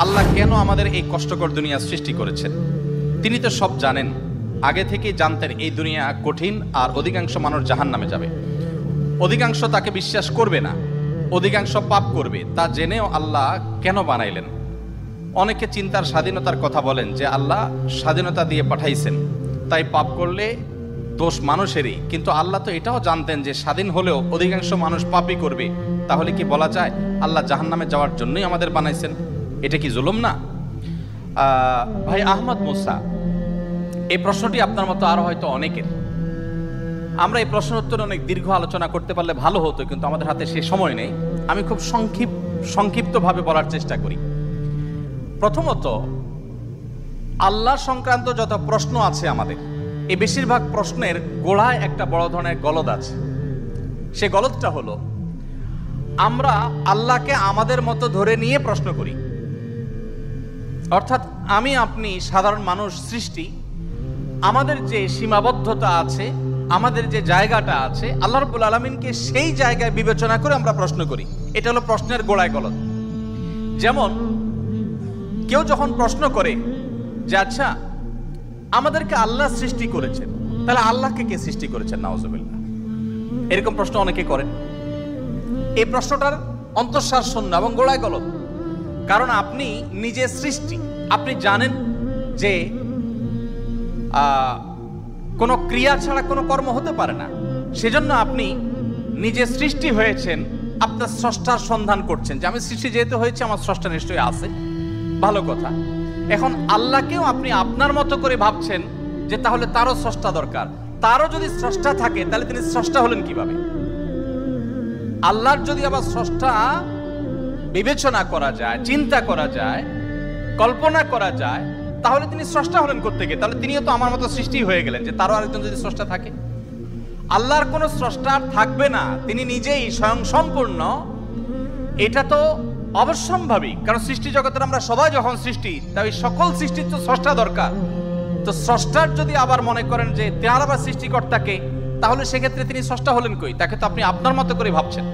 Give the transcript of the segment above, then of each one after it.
আল্লাহ কেন আমাদের এই কষ্টকর দুনিয়া সৃষ্টি করেছেন? তিনি তো সব জানেন, আগে থেকেই জানতেন এই দুনিয়া কঠিন আর অধিকাংশ মানুষ জাহান্নামে যাবে, অধিকাংশ তাকে বিশ্বাস করবে না, অধিকাংশ পাপ করবে। তা জেনেও আল্লাহ কেন বানাইলেন? অনেকে চিন্তার স্বাধীনতার কথা বলেন যে আল্লাহ স্বাধীনতা দিয়ে পাঠাইছেন, তাই পাপ করলে দোষ মানুষেরই। কিন্তু আল্লাহ তো এটাও জানতেন যে স্বাধীন হলেও অধিকাংশ মানুষ পাপই করবে। তাহলে কি বলা যায় আল্লাহ জাহান্নামে যাওয়ার জন্যই আমাদের বানাইছেন? এটা কি জুলুম না? ভাই আহমদ মুসা, এই প্রশ্নটি আপনার মতো আরো হয়তো অনেকের। আমরা এই প্রশ্নের উত্তরে অনেক দীর্ঘ আলোচনা করতে পারলে ভালো হতো, কিন্তু আমাদের হাতে সে সময় নেই। আমি খুব সংক্ষিপ্তভাবে বলার চেষ্টা করি। প্রথমত, আল্লাহ সংক্রান্ত যত প্রশ্ন আছে আমাদের, এই বেশিরভাগ প্রশ্নের গোড়ায় একটা বড় ধরনের গলদ আছে। সে গলদটা হলো, আমরা আল্লাহকে আমাদের মতো ধরে নিয়ে প্রশ্ন করি। অর্থাৎ আমি আপনি সাধারণ মানুষ সৃষ্টি, আমাদের যে সীমাবদ্ধতা আছে, আমাদের যে জায়গাটা আছে, আল্লাহ রাব্বুল আলামিনকে সেই জায়গায় বিবেচনা করে আমরা প্রশ্ন করি। এটা হলো প্রশ্নের গোড়ায় গলদ। যেমন কেউ যখন প্রশ্ন করে যে আচ্ছা আমাদেরকে আল্লাহ সৃষ্টি করেছেন, তাহলে আল্লাহকে কে সৃষ্টি করেছেন? নাউজুবিল্লাহ, এরকম প্রশ্ন অনেকে করেন। এই প্রশ্নটার অন্তঃসার শূন্য এবং গোড়ায় গলদ। কারণ আপনি নিজে সৃষ্টি, আপনি জানেন যে কোনো ক্রিয়া ছাড়া কোনো কর্ম হতে পারে না। সেজন্য আপনি নিজে সৃষ্টি হয়েছেন, আপনার স্রষ্টার সন্ধান করছেন যে আমি সৃষ্টি যেহেতু হয়েছে আমার স্রষ্টা নিশ্চয়ই আছে। ভালো কথা। এখন আল্লাহকেও আপনি আপনার মতো করে ভাবছেন যে তাহলে তারও স্রষ্টা দরকার। তারও যদি স্রষ্টা থাকে তাহলে তিনি স্রষ্টা হলেন কিভাবে? আল্লাহর যদি আবার স্রষ্টা বিবেচনা করা যায়, চিন্তা করা যায়, কল্পনা করা যায়, তাহলে তিনি স্রষ্টা হলেন কোত্থেকে? তাহলে তিনিও তো আমার মতো সৃষ্টি হয়ে গেলেন যে তারও আরেকজন যদি স্রষ্টা থাকে। আল্লাহর কোনো স্রষ্টা থাকবে না, তিনি নিজেই স্বয়ং সম্পূর্ণ। এটা তো অবশ্যম্ভাবী, কারণ সৃষ্টি জগতের আমরা সবাই যখন সৃষ্টি, তাই সকল সৃষ্টির তো স্রষ্টা দরকার। তো স্রষ্টার যদি আবার মনে করেন যে তার আবার সৃষ্টিকর্তাকে, তাহলে সেক্ষেত্রে তিনি স্রষ্টা হলেন কই? তাকে তো আপনি আপনার মতো করে ভাবছেন।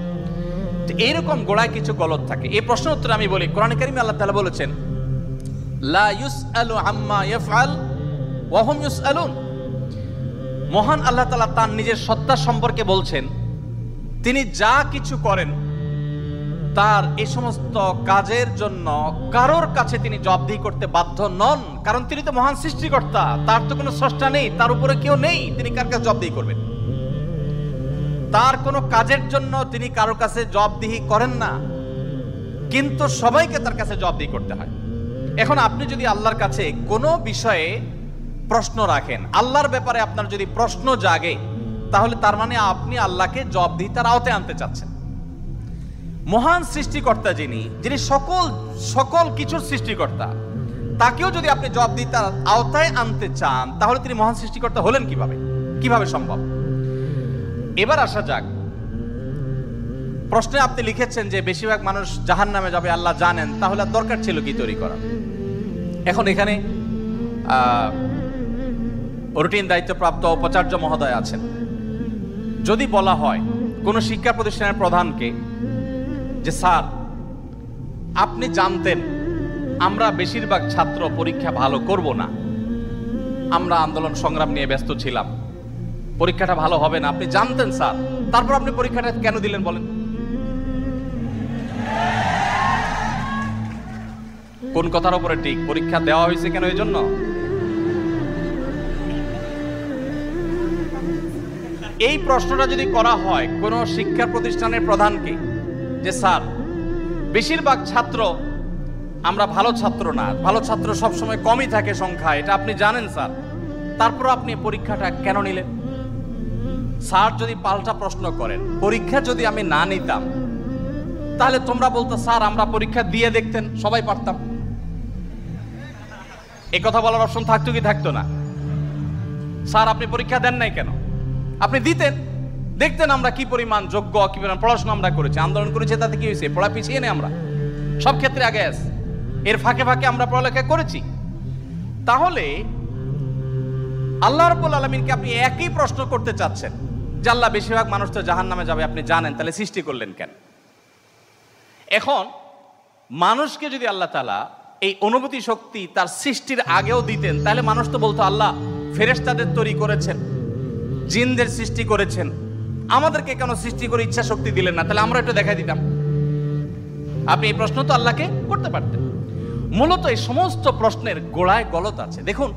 এইরকম গোড়ায় কিছু গলদ থাকে। এই প্রশ্ন উত্তরে আমি বলি, কোরআনে কারিমে আল্লাহ তাআলা বলেছেন লা ইউসআলু আম্মা ইয়াফআল ওয়া হুম ইউসআলুন। মহান আল্লাহ তাআলা তার নিজের সত্তা সম্পর্কে বলছেন, তিনি যা কিছু করেন তার এই সমস্ত কাজের জন্য কারোর কাছে তিনি জবাবদিহি করতে বাধ্য নন। কারণ তিনি তো মহান সৃষ্টিকর্তা, তার তো কোনো স্রষ্টা নেই, তার উপরে কেউ নেই, তিনি কার কাছে জবাবদিহি করবেন? তার কোনো কাজের জন্য তিনি কারোর কাছে জবাবদিহি করেন না, কিন্তু সবাইকে তার কাছে জবাবদিহি করতে হয়। এখন আপনি যদি আল্লাহর কাছে কোনো বিষয়ে প্রশ্ন রাখেন, আল্লাহর ব্যাপারে আপনার যদি প্রশ্ন জাগে, তাহলে তার মানে আপনি আল্লাহকে জবাবদিহিতার আওতায় আনতে চাচ্ছেন। মহান সৃষ্টিকর্তা যিনি সকল কিছুর সৃষ্টিকর্তা, তাকেও যদি আপনি জবাবদিহিতার আওতায় আনতে চান, তাহলে তিনি মহান সৃষ্টিকর্তা হলেন কিভাবে সম্ভব? এবার আসা যাক, প্রশ্নে আপনি লিখেছেন যে বেশিরভাগ মানুষ জাহান্নামে যাবে আল্লাহ জানেন, তাহলে দরকার ছিল কি তৈরি করা? এখন এখানে রুটিন দায়িত্বপ্রাপ্ত উপাচার্য মহোদয় আছেন। যদি বলা হয় কোন শিক্ষা প্রতিষ্ঠানের প্রধানকে যে স্যার আপনি জানতেন আমরা বেশিরভাগ ছাত্র পরীক্ষা ভালো করব না, আমরা আন্দোলন সংগ্রাম নিয়ে ব্যস্ত ছিলাম, পরীক্ষাটা ভালো হবে না, আপনি জানতেন স্যার, তারপর আপনি পরীক্ষাটা কেন দিলেন বলেন? কোন কথার উপরে ঠিক? পরীক্ষা দেওয়া হয়েছে কেন? এই জন্য এই প্রশ্নটা যদি করা হয় কোন শিক্ষা প্রতিষ্ঠানের প্রধানকে যে স্যার বেশিরভাগ ছাত্র আমরা ভালো ছাত্র না, ভালো ছাত্র সবসময় কমই থাকে সংখ্যা, এটা আপনি জানেন স্যার, তারপর আপনি পরীক্ষাটা কেন নিলেন? স্যার যদি পাল্টা প্রশ্ন করেন, পরীক্ষা যদি আমি না নিতাম তাহলে তোমরা বলতো স্যার আমরা পরীক্ষা দিয়ে দেখতেন, সবাই পারতাম। এই কথা বলার অপশন থাকতো কি থাকতো না? স্যার আপনি পরীক্ষা দেন নাই কেন? আপনি দিতেন, দেখতেন আমরা কি পরিমাণ যোগ্য, কি পরিমাণ পড়াশোনা আমরা করেছি, আন্দোলন করেছি, তাতে কি হয়েছে? পড়া পিছিয়ে নেই আমরা, সব ক্ষেত্রে আগে আছি, এর ফাঁকে ফাঁকে আমরা পড়ালেখা করেছি। তাহলে আল্লাহ রাব্বুল আলামিনকে আপনি একই প্রশ্ন করতে চাচ্ছেন যে আল্লাহ বেশিরভাগ মানুষ তো জাহান্নামে যাবে, আপনি জানেন, তাহলে সৃষ্টি করলেন কেন? এখন মানুষকে যদি আল্লাহ তাআলা এই অনুভূতি শক্তি তার সৃষ্টির আগেও দিতেন, তাহলে মানুষ তো বলতো আল্লাহ ফেরেশতাদের তৈরি করেছেন, জিনদের সৃষ্টি করেছেন, আমাদেরকে কেন সৃষ্টি করে ইচ্ছা শক্তি দিলেন না, তাহলে আমরা একটু দেখাই দিতাম। আপনি এই প্রশ্ন তো আল্লাহকে করতে পারতেন। মূলত এই সমস্ত প্রশ্নের গোড়ায় গলত আছে। দেখুন,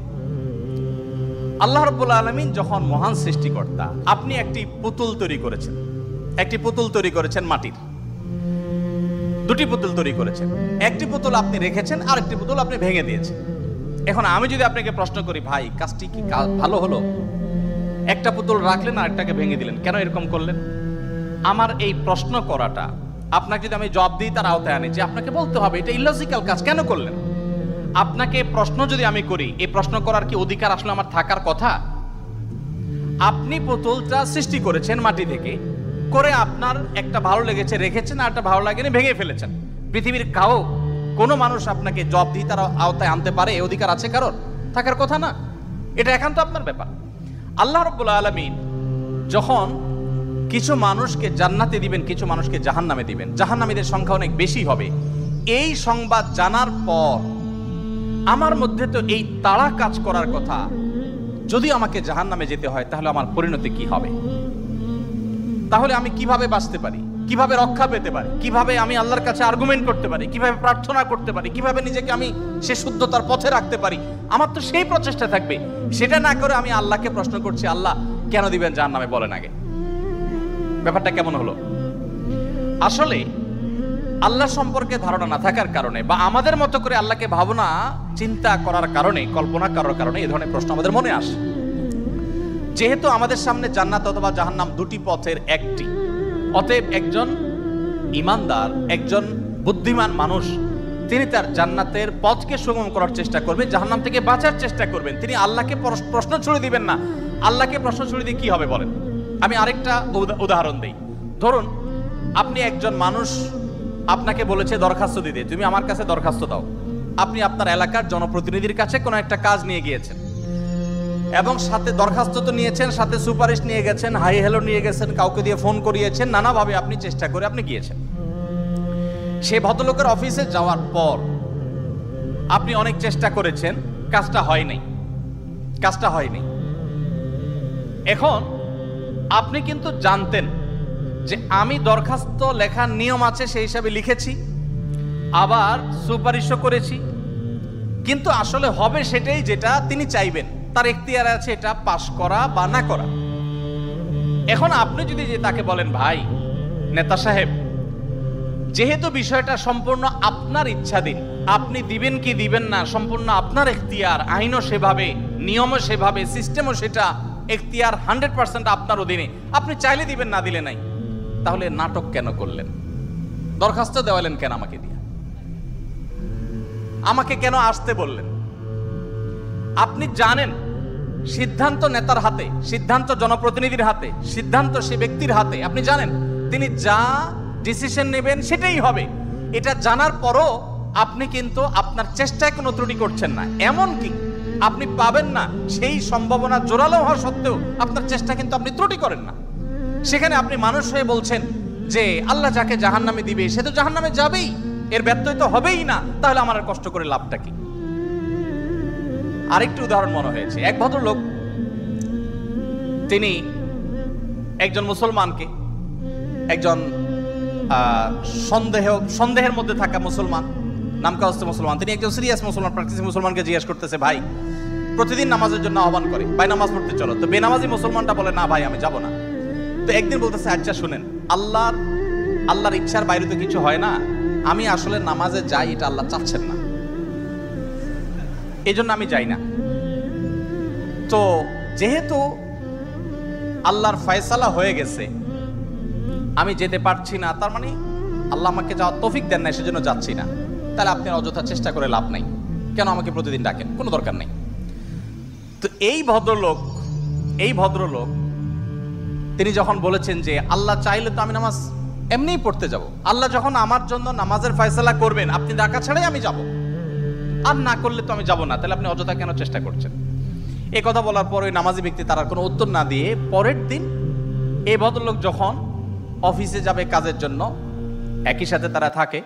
আল্লাহ রাব্বুল আলামিন যখন মহান সৃষ্টিকর্তা, আপনি একটি পুতুল তৈরি করেছেন, একটি পুতুল তৈরি করেছেন মাটির, দুটি পুতুল তৈরি করেছেন, একটি পুতুল আপনি রেখেছেন আর একটি পুতুল আপনি ভেঙে দিয়েছেন। এখন আমি যদি আপনাকে প্রশ্ন করি, ভাই কাজটি কি ভালো হলো? একটা পুতুল রাখলেন আর একটাকে ভেঙে দিলেন, কেন এরকম করলেন? আমার এই প্রশ্ন করাটা আপনাকে যদি আমি জবাব দিই তার আওতায় আনি, যে আপনাকে বলতে হবে এটা ইলজিক্যাল কাজ, কেন করলেন? আপনাকে প্রশ্ন যদি আমি করি, এই প্রশ্ন করার কি অধিকার আসলে আমার থাকার কথা? আপনি পুতুলটা সৃষ্টি করেছেন মাটি থেকে, করে আপনার একটা ভালো লেগেছে রেখেছেন, আর একটা ভালো লাগেনি ভেঙে ফেলেছেন। পৃথিবীর কোনো মানুষ আপনাকে জবাব দিয়ে তার আওতায় আনতে পারে? এই অধিকার আছে কারোর? থাকার কথা না। এটা একান্ত আপনার ব্যাপার। আল্লাহ রাব্বুল আলামিন যখন কিছু মানুষকে জান্নাতে দিবেন, কিছু মানুষকে জাহান্নামে দিবেন, জাহান্নামীদের সংখ্যা অনেক বেশি হবে, এই সংবাদ জানার পর আমার মধ্যে তো এই তাড়া কাজ করার কথা, যদি আমাকে জাহান্নামে যেতে হয় তাহলে আমার পরিণতি কি হবে? তাহলে আমি কিভাবে বাঁচতে পারি, কিভাবে রক্ষা পেতে পারি, কিভাবে আমি আল্লাহর কাছে আর্গুমেন্ট করতে পারি, কিভাবে প্রার্থনা করতে পারি, কিভাবে নিজেকে আমি সে শুদ্ধতার পথে রাখতে পারি, আমার তো সেই প্রচেষ্টা থাকবে। সেটা না করে আমি আল্লাহকে প্রশ্ন করছি, আল্লাহ কেন দিবেন জাহান্নামে, বলেন আগে। ব্যাপারটা কেমন হলো? আসলে আল্লাহ সম্পর্কে ধারণা না থাকার কারণে, বা আমাদের মতো করে আল্লাহকে ভাবনা চিন্তা করার কারণে, কল্পনা করার কারণে এই ধরনের প্রশ্ন আমাদের মনে আসে। যেহেতু আমাদের সামনে জান্নাত অথবা জাহান্নাম দুটি পথের একটি, অতএব একজন ইমানদার, একজন বুদ্ধিমান মানুষ, তিনি তার জান্নাতের পথকে সুগম করার চেষ্টা করবেন, জাহান্নাম থেকে বাঁচার চেষ্টা করবেন। তিনি আল্লাহকে প্রশ্ন ছুড়ে দিবেন না। আল্লাহকে প্রশ্ন ছুড়ে দিয়ে কি হবে বলেন? আমি আরেকটা উদাহরণ দেই। ধরুন আপনি একজন মানুষ, আপনাকে বলেছে দরখাস্ত দিতে, তুমি আমার কাছে দরখাস্ত দাও। আপনি আপনার এলাকার জনপ্রতিনিধির কাছে কোনো একটা কাজ নিয়ে গিয়েছেন, এবং সাথে দরখাস্ত তো নিয়েছেন, সাথে সুপারিশ নিয়ে গেছেন, হাই হ্যালো নিয়ে গেছেন, কাউকে দিয়ে ফোন করিয়েছেন, নানাভাবে আপনি চেষ্টা করে আপনি গিয়েছেন। সে ভদ্রলোকের অফিসে যাওয়ার পর আপনি অনেক চেষ্টা করেছেন, কাজটা হয়নি। এখন আপনি কিন্তু জানতেন যে আমি দরখাস্ত লেখার নিয়ম আছে সেই হিসাবে লিখেছি, আবার সুপারিশও করেছি, কিন্তু আসলে হবে সেটাই যেটা তিনি চাইবেন, তার এখতিয়ার আছে এটা পাশ করা বা না করা। এখন আপনি যদি যে তাকে বলেন, ভাই নেতা সাহেব, যেহেতু বিষয়টা সম্পূর্ণ আপনার ইচ্ছাধীন, আপনি দিবেন কি দিবেন না সম্পূর্ণ আপনার এখতিয়ার, আইনও সেভাবে, নিয়মও সেভাবে, সিস্টেমও সেটা, এখতিয়ার 100% আপনার অধীনে, আপনি চাইলে দিবেন, না দিলে নাই, তাহলে নাটক কেন করলেন? দরখাস্ত দেওয়ালেন কেন আমাকে দিয়ে? আমাকে কেন আসতে বললেন? আপনি জানেন সিদ্ধান্ত নেতার হাতে, সিদ্ধান্ত জনপ্রতিনিধির হাতে, সিদ্ধান্ত সে ব্যক্তির হাতে। আপনি জানেন তিনি যা ডিসিশন নেবেন সেটাই হবে। এটা জানার পরও আপনি কিন্তু আপনার চেষ্টায় কোনো ত্রুটি করছেন না, এমনকি আপনি পাবেন না সেই সম্ভাবনা জোরালো হওয়া সত্ত্বেও আপনার চেষ্টা কিন্তু আপনি ত্রুটি করেন না। সেখানে আপনি মানুষ হয়ে বলছেন যে আল্লাহ যাকে জাহান্নামে দিবে সে তো জাহান্নামে যাবেই, এর ব্যত্যয় তো হবেই না, তাহলে আমার আর কষ্ট করে লাভটা কি? আরেকটি উদাহরণ মনে হয়েছে। এক ভদ্রলোক, তিনি একজন মুসলমানকে, একজন সন্দেহের মধ্যে থাকা মুসলমান, নামকাওস্তে মুসলমান, তিনি একজন সিরিয়াস মুসলমান, প্র্যাকটিসিং মুসলমানকে জিজ্ঞেস করতেছে, ভাই প্রতিদিন নামাজের জন্য আহ্বান করে, ভাই নামাজ পড়তে চলো। তো বেনামাজি মুসলমানটা বলে, না ভাই আমি যাব না। তো একদিন বলতেছে, আচ্ছা শুনেন, আল্লাহর ইচ্ছার বাইরে তো কিছু হয় না, আমি আসলে নামাজে যাই, এটা আল্লাহ চাচ্ছেন না, এই জন্য আমি যাই না। তো যেহেতু আল্লাহর ফয়সালা হয়ে গেছে, আমি যেতে পারছি না, তার মানে আল্লাহ আমাকে যাওয়ার তৌফিক দেন না, সেজন্য যাচ্ছি না। তাহলে আপনি অযথা চেষ্টা করে লাভ নাই, কেন আমাকে প্রতিদিন ডাকেন, কোনো দরকার নেই। তো এই ভদ্রলোক তিনি যখন বলেছেন যে আল্লাহ চাইলে তো আমি নামাজ এমনিই পড়তে যাব, আল্লাহ যখন আমার জন্য নামাজের ফয়সালা করবেন, আপনি ডাকা ছাড়াই আমি যাব, আর না করলে তো আমি যাব না, তাহলে আপনি অযথা কেন চেষ্টা করছেন? এই কথা বলার পর ওই নামাজি ব্যক্তি তার আর কোনো উত্তর না দিয়ে পরের দিন এই ভদ্রলোক যখন অফিসে যাবে কাজের জন্য, একই সাথে তারা থাকে,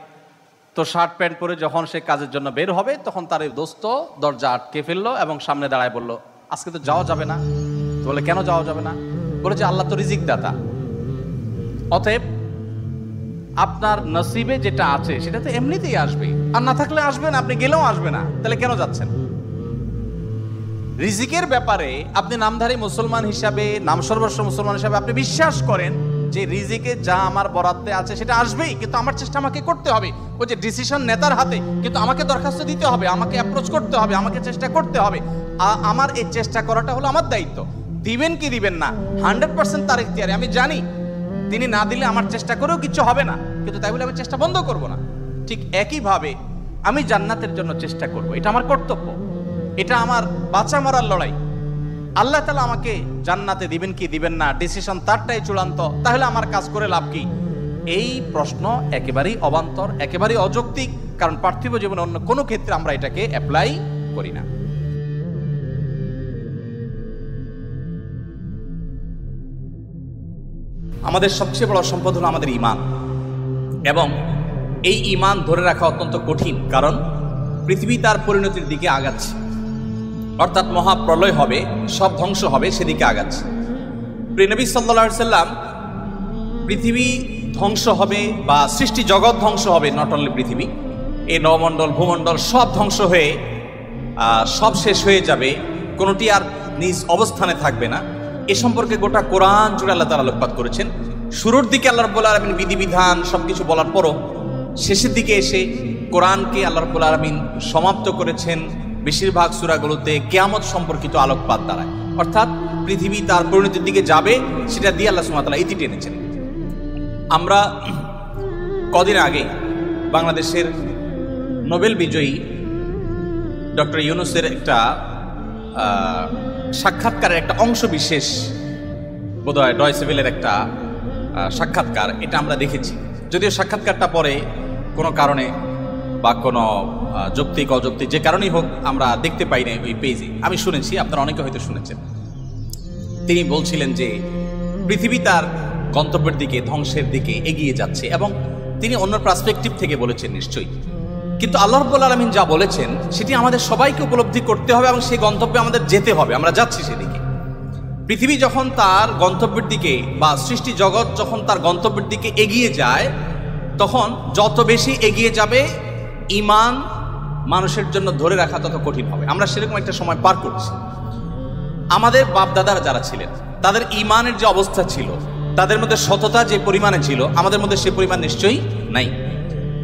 তো শার্ট প্যান্ট পরে যখন সে কাজের জন্য বের হবে, তখন তার এই দোস্ত দরজা আটকে ফেললো এবং সামনে দাঁড়ায় বলল, আজকে তো যাওয়া যাবে না। তো বলে, কেন যাওয়া যাবে না? বলে যে আল্লাহ তো রিজিক দাতা, অতএব আপনার নসিবে যেটা আছে সেটা তো এমনিতেই আসবে, আর না থাকলে আসবে না, আপনি গেলেও আসবে না, তাহলে কেন যাচ্ছেন? রিজিকের ব্যাপারে আপনি নামধারী মুসলমান হিসাবে, নাম সর্বস্ব মুসলমান হিসাবে আপনি বিশ্বাস করেন যে রিজিকে যা আমার বরাদ্দে আছে সেটা আসবেই, কিন্তু আমার চেষ্টা আমাকে করতে হবে। ওই যে ডিসিশন নেতার হাতে, কিন্তু আমাকে দরখাস্ত দিতে হবে, আমাকে অ্যাপ্রোচ করতে হবে, আমাকে চেষ্টা করতে হবে। আমার এই চেষ্টা করাটা হলো আমার দায়িত্ব। দিবেন কি দিবেন না 100% তার ইখতিয়ারে। আমি জানি তিনি না দিলে আমার চেষ্টা করেও কিছু হবে না, কিন্তু তাই বলে আমি চেষ্টা বন্ধ করব না। ঠিক একইভাবে আমি জান্নাতের জন্য চেষ্টা করব, এটা আমার কর্তব্য, এটা আমার বাঁচা মরার লড়াই। আল্লাহ তাআলা আমাকে জান্নাতে দিবেন কি দিবেন না ডিসিশন তারটাই চূড়ান্ত, তাহলে আমার কাজ করে লাভ কি? এই প্রশ্ন একেবারেই অবান্তর, একেবারেই অযৌক্তিক, কারণ পার্থিব জীবনে অন্য কোনো ক্ষেত্রে আমরা এটাকে অ্যাপ্লাই করি না। আমাদের সবচেয়ে বড় সম্পদ হলো আমাদের ঈমান, এবং এই ঈমান ধরে রাখা অত্যন্ত কঠিন, কারণ পৃথিবী তার পরিণতির দিকে আগাচ্ছে, অর্থাৎ মহাপ্রলয় হবে, সব ধ্বংস হবে, সেদিকে আগাচ্ছে। প্রিয় নবী সাল্লাল্লাহু আলাইহি সাল্লাম পৃথিবী ধ্বংস হবে বা সৃষ্টি জগৎ ধ্বংস হবে, নট অনলি পৃথিবী, এই নবমণ্ডল ভূমণ্ডল সব ধ্বংস হয়ে সব শেষ হয়ে যাবে, কোনোটি আর নিজ অবস্থানে থাকবে না, এ সম্পর্কে গোটা কোরআন জুড়ে আল্লাহ তাআলা আলোকপাত করেছেন। শুরুর দিকে আল্লাহ রাব্বুল আলামিন বিধিবিধান সবকিছু বলার পরও শেষের দিকে এসে কোরআনকে আল্লাহ রাব্বুল আলামিন সমাপ্ত করেছেন বেশিরভাগ সূরাগুলোতে কিয়ামত সম্পর্কিত আলোকপাত দ্বারা, অর্থাৎ পৃথিবী তার পরিণতির দিকে যাবে, সেটা দিয়ে আল্লাহ সুবহানাহু ওয়া তাআলা ইতি টেনেছেন। আমরা কদিন আগে বাংলাদেশের নোবেল বিজয়ী ডক্টর ইউনূসের একটা সাক্ষাৎকারের একটা অংশ বিশেষ, বোধহয় ডয়চে ভেলের একটা সাক্ষাৎকার, এটা আমরা দেখেছি। যদিও সাক্ষাৎকারটা পরে কোনো কারণে বা কোনো যৌক্তিক অযৌক্তিক যে কারণেই হোক আমরা দেখতে পাই না ওই পেজে, আমি শুনেছি, আপনারা অনেকে হয়তো শুনেছেন। তিনি বলছিলেন যে পৃথিবী তার গন্তব্যের দিকে, ধ্বংসের দিকে এগিয়ে যাচ্ছে, এবং তিনি অন্য পার্সপেক্টিভ থেকে বলেছেন নিশ্চয়ই, কিন্তু আল্লাহ রাব্বুল আলামিন যা বলেছেন সেটি আমাদের সবাইকে উপলব্ধি করতে হবে, এবং সেই গন্তব্যে আমাদের যেতে হবে, আমরা যাচ্ছি সেদিকে। পৃথিবী যখন তার গন্তব্যের দিকে বা সৃষ্টি জগৎ যখন তার গন্তব্যের দিকে এগিয়ে যায়, তখন যত বেশি এগিয়ে যাবে ঈমান মানুষের জন্য ধরে রাখা তত কঠিন হবে। আমরা সেরকম একটা সময় পার করছি। আমাদের বাপদাদারা যারা ছিলেন তাদের ঈমানের যে অবস্থা ছিল, তাদের মধ্যে সততা যে পরিমাণে ছিল, আমাদের মধ্যে সে পরিমাণ নিশ্চয়ই নাই।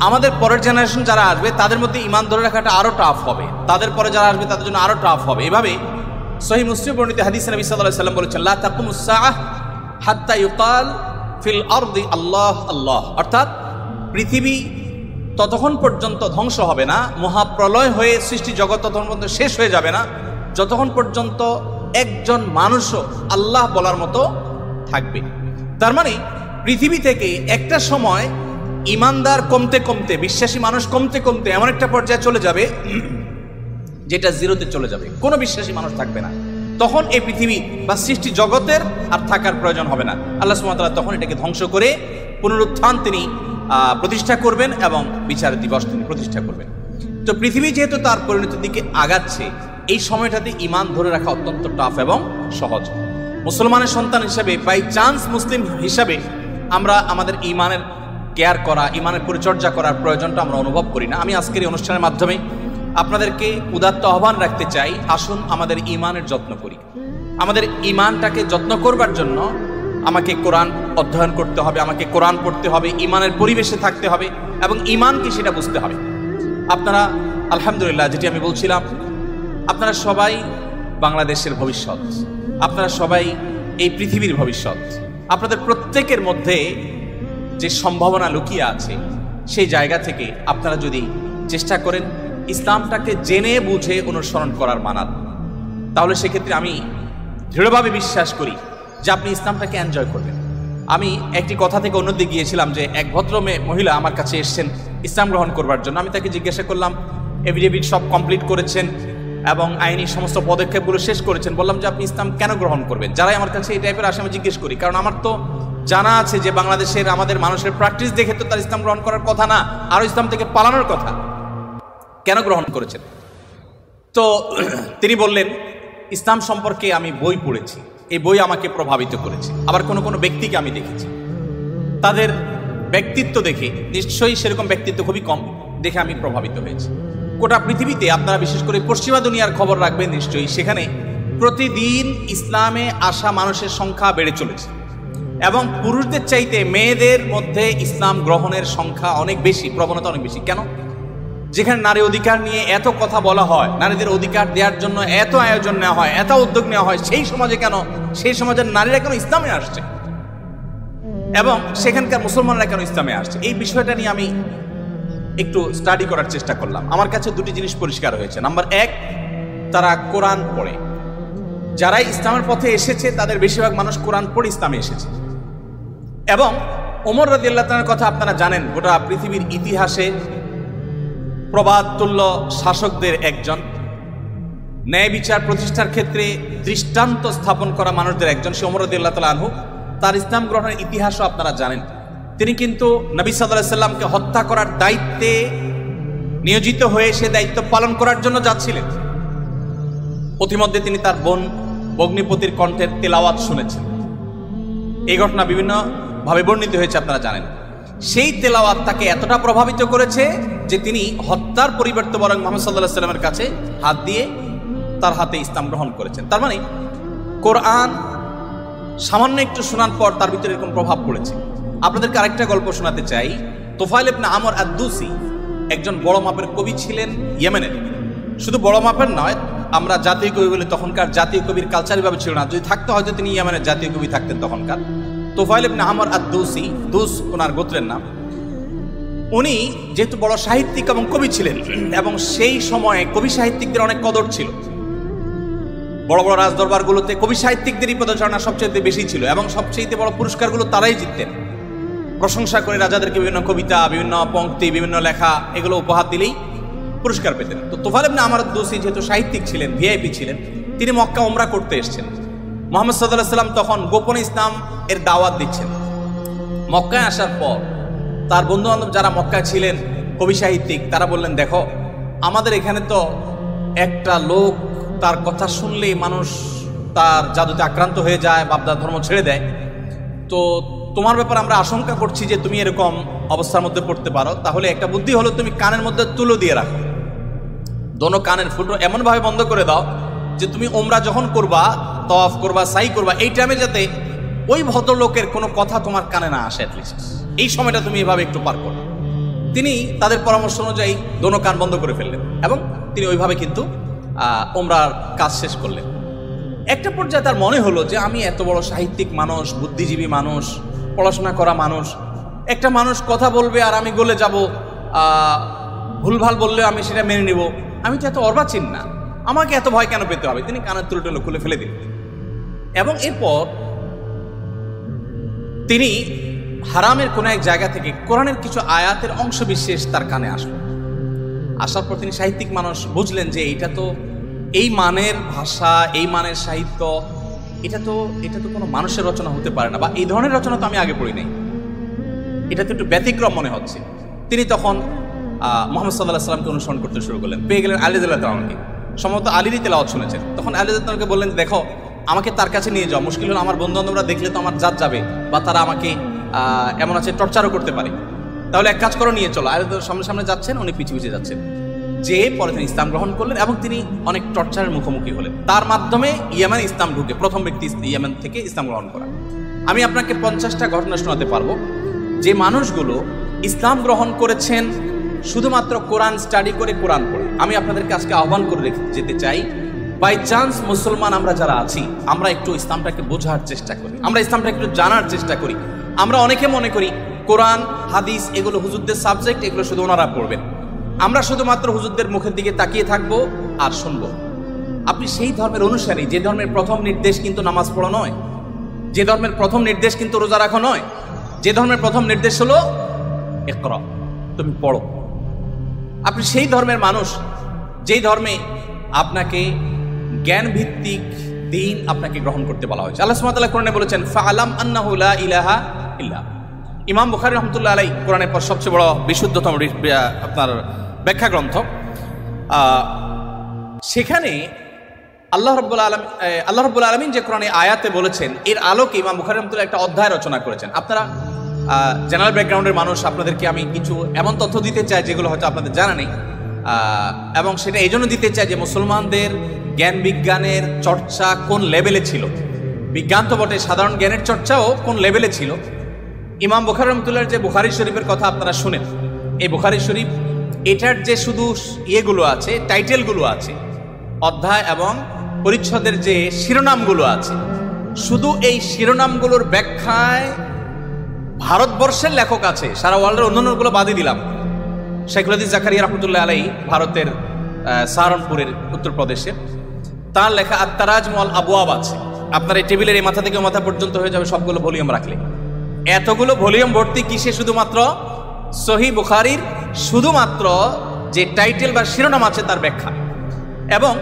আমাদের পরের জেনারেশন যারা আসবে তাদের মধ্যে ঈমান ধরে রাখাটা আরো টাফ হবে, তাদের পরে যারা আসবে তাদের জন্য আরো টাফ হবে। এভাবে সহিহ মুসলিম বর্ণিত হাদিসে নবী সাল্লাল্লাহু আলাইহি ওয়াসাল্লাম বলেছেন, লা তাকুমুস সাআহ হাত্তা ইউকাল ফিল আরদি আল্লাহ আল্লাহ, অর্থাৎ পৃথিবী ততক্ষণ পর্যন্ত ধ্বংস হবে না, মহাপ্রলয় হয়ে সৃষ্টি জগৎ ততক্ষণ পর্যন্ত শেষ হয়ে যাবে না, যতক্ষণ পর্যন্ত একজন মানুষও আল্লাহ বলার মতো থাকবে। তার মানে পৃথিবী থেকে একটা সময় ইমানদার কমতে কমতে, বিশ্বাসী মানুষ কমতে কমতে এমন একটা পর্যায়ে চলে যাবে যেটা জিরোতে চলে যাবে, কোনো বিশ্বাসী মানুষ থাকবে না। তখন এই পৃথিবী বা সৃষ্টি জগতের আর থাকার প্রয়োজন হবে না। আল্লাহ সুবহানাহু ওয়া তাআলা তখন এটাকে ধ্বংস করে পুনরুত্থান তিনি প্রতিষ্ঠা করবেন এবং বিচারের দিবস তিনি প্রতিষ্ঠা করবেন। তো পৃথিবী যেহেতু তার পরিণতির দিকে আগাচ্ছে, এই সময়টাতে ঈমান ধরে রাখা অত্যন্ত টাফ এবং সহজ। মুসলমানের সন্তান হিসাবে, বাই চান্স মুসলিম হিসাবে, আমরা আমাদের ঈমানের কেয়ার করা, ঈমানের পরিচর্যা করার প্রয়োজনটা আমরা অনুভব করি না। আমি আজকের এই অনুষ্ঠানের মাধ্যমে আপনাদেরকে উদাত্ত আহ্বান রাখতে চাই, আসুন আমাদের ঈমানের যত্ন করি। আমাদের ঈমানটাকে যত্ন করবার জন্য আমাকে কোরআন অধ্যয়ন করতে হবে, আমাকে কোরআন পড়তে হবে, ঈমানের পরিবেশে থাকতে হবে এবং ঈমান কি সেটা বুঝতে হবে। আপনারা আলহামদুলিল্লাহ, যেটি আমি বলছিলাম, আপনারা সবাই বাংলাদেশের ভবিষ্যৎ, আপনারা সবাই এই পৃথিবীর ভবিষ্যৎ। আপনাদের প্রত্যেকের মধ্যে যে সম্ভাবনা লুকিয়ে আছে, সেই জায়গা থেকে আপনারা যদি চেষ্টা করেন ইসলামটাকে জেনে বুঝে অনুসরণ করার মানাত, তাহলে সেক্ষেত্রে আমি দৃঢ়ভাবে বিশ্বাস করি যে আপনি ইসলামটাকে এনজয় করবেন। আমি একটি কথা থেকে অন্যদিকে গিয়েছিলাম যে এক ভদ্র মহিলা আমার কাছে এসেছেন ইসলাম গ্রহণ করবার জন্য। আমি তাকে জিজ্ঞাসা করলাম, এফিডেভিট সব কমপ্লিট করেছেন এবং আইনি সমস্ত পদক্ষেপগুলো শেষ করেছেন, বললাম যে আপনি ইসলাম কেন গ্রহণ করবেন? যারাই আমার কাছে এই টাইপের আসে আমি জিজ্ঞেস করি, কারণ আমার তো জানা আছে যে বাংলাদেশের আমাদের মানুষের প্র্যাকটিস দেখে তো তার ইসলাম গ্রহণ করার কথা না, আরো ইসলাম থেকে পালানোর কথা। কেন গ্রহণ করেছেন? তো তিনি বললেন, ইসলাম সম্পর্কে আমি বই পড়েছি, এই বই আমাকে প্রভাবিত করেছে। আবার কোনো কোনো ব্যক্তিকে আমি দেখেছি, তাদের ব্যক্তিত্ব দেখে, নিশ্চয়ই সেরকম ব্যক্তিত্ব খুবই কম, দেখে আমি প্রভাবিত হয়েছি। গোটা পৃথিবীতে আপনারা বিশেষ করে পশ্চিমা দুনিয়ার খবর রাখবেন নিশ্চয়ই, সেখানে প্রতিদিন ইসলামে আসা মানুষের সংখ্যা বেড়ে চলেছে এবং পুরুষদের চাইতে মেয়েদের মধ্যে ইসলাম গ্রহণের সংখ্যা অনেক বেশি, প্রবণতা অনেক বেশি। কেন? যেখানে নারী অধিকার নিয়ে এত কথা বলা হয়, নারীদের অধিকার দেওয়ার জন্য এত আয়োজন নেওয়া হয়, এত উদ্যোগ নেওয়া হয়, সেই সমাজে কেন, সেই সমাজের নারীরা কেন ইসলামে আসছে এবং সেখানকার মুসলমানরা কেন ইসলামে আসছে, এই বিষয়টা নিয়ে আমি একটু স্টাডি করার চেষ্টা করলাম। আমার কাছে দুটি জিনিস পরিষ্কার হয়েছে। নাম্বার এক, তারা কোরআন পড়ে। যারা ইসলামের পথে এসেছে তাদের বেশিরভাগ মানুষ কোরআন পড়ে ইসলামে এসেছে। এবং ওমর রাদিয়াল্লাহু তাআলার কথা আপনারা জানেন, গোটা পৃথিবীর ইতিহাসে প্রবাদ তুল্য শাসকদের একজন, ন্যায় বিচার প্রতিষ্ঠার ক্ষেত্রে দৃষ্টান্ত স্থাপন করা মানুষদের একজন, সে ওমর রাদিয়াল্লাহু তাআলা আনহু। তার ইসলাম গ্রহণের ইতিহাসও আপনারা জানেন। তিনি কিন্তু নবী সাল্লাল্লাহু আলাইহি সাল্লামকে হত্যা করার দায়িত্বে নিয়োজিত হয়ে সে দায়িত্ব পালন করার জন্য যাচ্ছিলেন। প্রতিমধ্যে তিনি তার বোন অগ্নিপতির কণ্ঠের তেলাওয়াত শুনেছেন। এই ঘটনা বিভিন্ন ভাবে বর্ণিত হয়েছে, আপনারা জানেন। সেই তেলাওয়াত তাকে এতটা প্রভাবিত করেছে যে তিনি হত্যার পরিবর্তে বরং মুহাম্মদ সাল্লাল্লাহু আলাইহি সাল্লামের কাছে হাত দিয়ে তার হাতে ইসলাম গ্রহণ করেছেন। তার মানে কোরআন সামান্য একটু শোনার পর তার ভিতরে এরকম প্রভাব পড়েছে। আপনাদেরকে আরেকটা গল্প শোনাতে চাই। তোফাইল ইবনে আমর আদ-দুসি একজন বড় মাপের কবি ছিলেন ইয়েমেনের। শুধু বড় মাপের নয়, আমরা জাতীয় কবি বলে, তখনকার জাতীয় কবির কালচার ভাবে ছিল না। যদি থাকতো হয়তো তিনি ইয়েমেনের জাতীয় কবি থাকতেন তখনকার। তোফাইল ইবনে আমর আদ-দুসি, দুস ওনার গোত্রের নাম। উনি যেহেতু বড় সাহিত্যিক এবং কবি ছিলেন এবং সেই সময়ে কবি সাহিত্যিকদের অনেক কদর ছিল। বড় বড় রাজদরবারগুলোতে কবি সাহিত্যিকদেরই পদচারণা সবচেয়ে বেশি ছিল এবং সবচেয়ে বড় পুরস্কারগুলো তারাই জিততেন। প্রশংসা করে রাজাদেরকে বিভিন্ন কবিতা, বিভিন্ন পংক্তি, বিভিন্ন লেখা এগুলো উপহার দিলেই পুরস্কার পেতেন। তো তোফাইল ইবনে আমর আদ-দুসি যেহেতু সাহিত্যিক ছিলেন, ভিআইপি ছিলেন, তিনি মক্কা উমরা করতে এসেছেন। মুহাম্মদ সাল্লাল্লাহু আলাইহি সাল্লাম তখন গোপনে ইসলাম এর দাওয়াত দিচ্ছেন। মক্কায় আসার পর তার বন্ধু বান্ধব যারা মক্কায় ছিলেন কবি সাহিত্যিক, তারা বললেন, দেখো আমাদের এখানে তো একটা লোক তার কথা শুনলেই মানুষ তার জাদুতে আক্রান্ত হয়ে যায়, বাপদার ধর্ম ছেড়ে দেয়। তো তোমার ব্যাপারে আমরা আশঙ্কা করছি যে তুমি এরকম অবস্থার মধ্যে পড়তে পারো। তাহলে একটা বুদ্ধি হলো, তুমি কানের মধ্যে তুলো দিয়ে রাখো, দোনো কানের ফুটো এমনভাবে বন্ধ করে দাও যে তুমি উমরা যখন করবা, তওয়াফ করবা, সাই করবা, এই টাইমে যাতে ওই ভদ্রলোকের কোনো কথা তোমার কানে না আসে। অ্যাটলিস্ট এই সময়টা তুমি এভাবে একটু পার করো। তিনি তাদের পরামর্শ অনুযায়ী দোনো কান বন্ধ করে ফেললেন এবং তিনি ওইভাবে কিন্তু উমরার কাজ শেষ করলেন। একটা পর্যায়ে তার মনে হলো যে আমি এত বড় সাহিত্যিক মানুষ, বুদ্ধিজীবী মানুষ, পড়াশোনা করা মানুষ, একটা মানুষ কথা বলবে আর আমি গলে যাব, ভুলভাল বললে আমি সেটা মেনে নিব, আমি তো এত অর্বাচীন না, আমাকে এত ভয় কেন পেতে হবে। তিনি কানের তুলোটুলো খুলে ফেলে দিলেন এবং এরপর তিনি হারামের কোনো এক জায়গা থেকে কোরআনের কিছু আয়াতের অংশ বিশেষ তার কানে আসলো। আসার পর তিনি সাহিত্যিক মানুষ, বুঝলেন যে এটা তো এই মানের ভাষা, এই মানের সাহিত্য, এটা তো কোনো মানুষের রচনা হতে পারে না, বা এই ধরনের রচনা তো আমি আগে পড়ি নাই, এটা তো একটু ব্যতিক্রম মনে হচ্ছে। তিনি তখন মুহাম্মদ সাল্লাল্লাহু আলাইহি সাল্লামকে অনুসরণ করতে শুরু করলেন। পেয়ে গেলেন আলী রাদিয়াল্লাহু তাআলাকে, সম্ভবত আলীরই তেলাওয়াত শুনেছেন। তখন আলী রাদিয়াল্লাহু তাআলাকে বললেন, দেখো আমাকে তার কাছে নিয়ে যাও, মুশকিল হলো আমার বন্ধু বান্ধবরা দেখলে তো আমার জাত যাবে, বা তারা আমাকে এমন আছে টর্চারও করতে পারে। তাহলে এক কাজ করো, নিয়ে চলো। আলী রাদিয়াল্লাহু সামনে সামনে যাচ্ছেন, উনি পিছিয়ে পিছিয়ে যাচ্ছেন। যে পরে তিনি ইসলাম গ্রহণ করলেন এবং তিনি অনেক টর্চারের মুখোমুখি হলেন। তার মাধ্যমে ইয়েমেন ইসলাম ঢুকে, প্রথম ব্যক্তি ইয়েমেন থেকে ইসলাম গ্রহণ করা। আমি আপনাকে 50টা ঘটনা শোনাতে পারবো যে মানুষগুলো ইসলাম গ্রহণ করেছেন শুধুমাত্র কোরআন স্টাডি করে, কোরআন পড়ে। আমি আপনাদেরকে আজকে আহ্বান করে যেতে চাই, বাই চান্স মুসলমান আমরা যারা আছি, আমরা একটু ইসলামটাকে বোঝার চেষ্টা করি, আমরা ইসলামটা একটু জানার চেষ্টা করি। আমরা অনেকে মনে করি কোরআন হাদিস এগুলো হুজুরদের সাবজেক্ট, এগুলো শুধু ওনারা পড়বেন, আমরা শুধুমাত্র হুজুরদের মুখের দিকে তাকিয়ে থাকবো আর শুনবো। আপনি সেই ধর্মের অনুসারী যে ধর্মের প্রথম নির্দেশ কিন্তু নামাজ পড়া নয়, যে ধর্মের প্রথম নির্দেশ কিন্তু রোজা রাখা নয়, যে ধর্মের প্রথম নির্দেশ হলো ইকরা, তুমি পড়ো। আপনি সেই ধর্মের মানুষ যেই ধর্মে আপনাকে জ্ঞান ভিত্তিক দ্বীন আপনাকে গ্রহণ করতে বলা হয়েছে। আল্লাহ সুবহানাহু ওয়া তাআলা কোরআনে বলেছেন ফাআলাম আন্নাহু লা ইলাহা ইল্লা। ইমাম বুখারী রাহমাতুল্লাহ আলাইহি কোরআনের পর সবচেয়ে বড় বিশুদ্ধতম আপনার ব্যাখ্যা গ্রন্থ, সেখানে আল্লাহ রাব্বুল আলামিন যে কোরআনে আয়াতে বলেছেন এর আলোকে ইমাম বুখারী রাহমাতুল্লাহ একটা অধ্যায় রচনা করেছেন। আপনারা জেনারেল ব্যাকগ্রাউন্ডের মানুষ, আপনাদেরকে আমি কিছু এমন তথ্য দিতে চাই যেগুলো হয়তো আপনাদের জানা নেই, এবং সেটা এই জন্য দিতে চাই যে মুসলমানদের জ্ঞান বিজ্ঞানের চর্চা কোন লেভেলে ছিল, বিজ্ঞান তো বটে, সাধারণ জ্ঞানের চর্চাও কোন লেভেলে ছিল। ইমাম বুখারী রাহমাতুল্লাহর যে বুখারী শরীফের কথা আপনারা শুনেন, এই বুখারী শরীফ এটার যে শুধু ইয়েগুলো আছে, টাইটেলগুলো আছে, অধ্যায় এবং পরিচ্ছদের যে শিরোনামগুলো আছে, শুধু এই শিরোনামগুলোর ব্যাখ্যায় ভারতবর্ষের লেখক আছে, সারা ওয়ার্ল্ডের অন্যান্যগুলো বাদই দিলাম। শাইখুল হাদিস জাকারিয়া রাহমাতুল্লাহ আলাইহি ভারতের সাহারানপুরের উত্তরপ্রদেশে, তার লেখা আত-তারাজম ওয়াল আবওয়াব আছে। আপনার এই টেবিলের এই মাথা থেকে মাথা পর্যন্ত হয়ে যাবে সবগুলো ভলিউম রাখলে। এতগুলো ভলিউম ভর্তি কিসে? শুধুমাত্র সহিহ বুখারীর শুধুমাত্র যে টাইটেল বা শিরোনাম আছে তার ব্যাখ্যা। এবং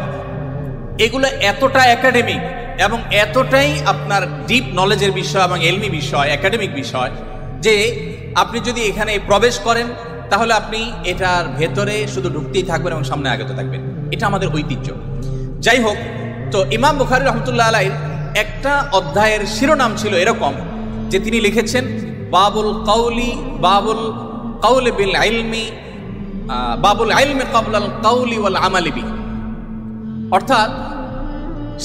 এগুলো এতটা একাডেমিক এবং এতটাই আপনার ডিপ নলেজের বিষয় এবং এলমি বিষয়, একাডেমিক বিষয়, যে আপনি যদি এখানে প্রবেশ করেন তাহলে আপনি এটার ভেতরে শুধু ঢুকতেই থাকবেন এবং সামনে আগতে থাকবেন। এটা আমাদের ঐতিহ্য। যাই হোক, তো ইমাম বুখারী রাহমাতুল্লাহ আলাইহির একটা অধ্যায়ের শিরোনাম ছিল এরকম যে তিনি লিখেছেন বাবুল কাউলি বিল ইলমি, বাবুল ইলমি ক্বাবলাল কাউলি ওয়াল আমালি বি। অর্থাৎ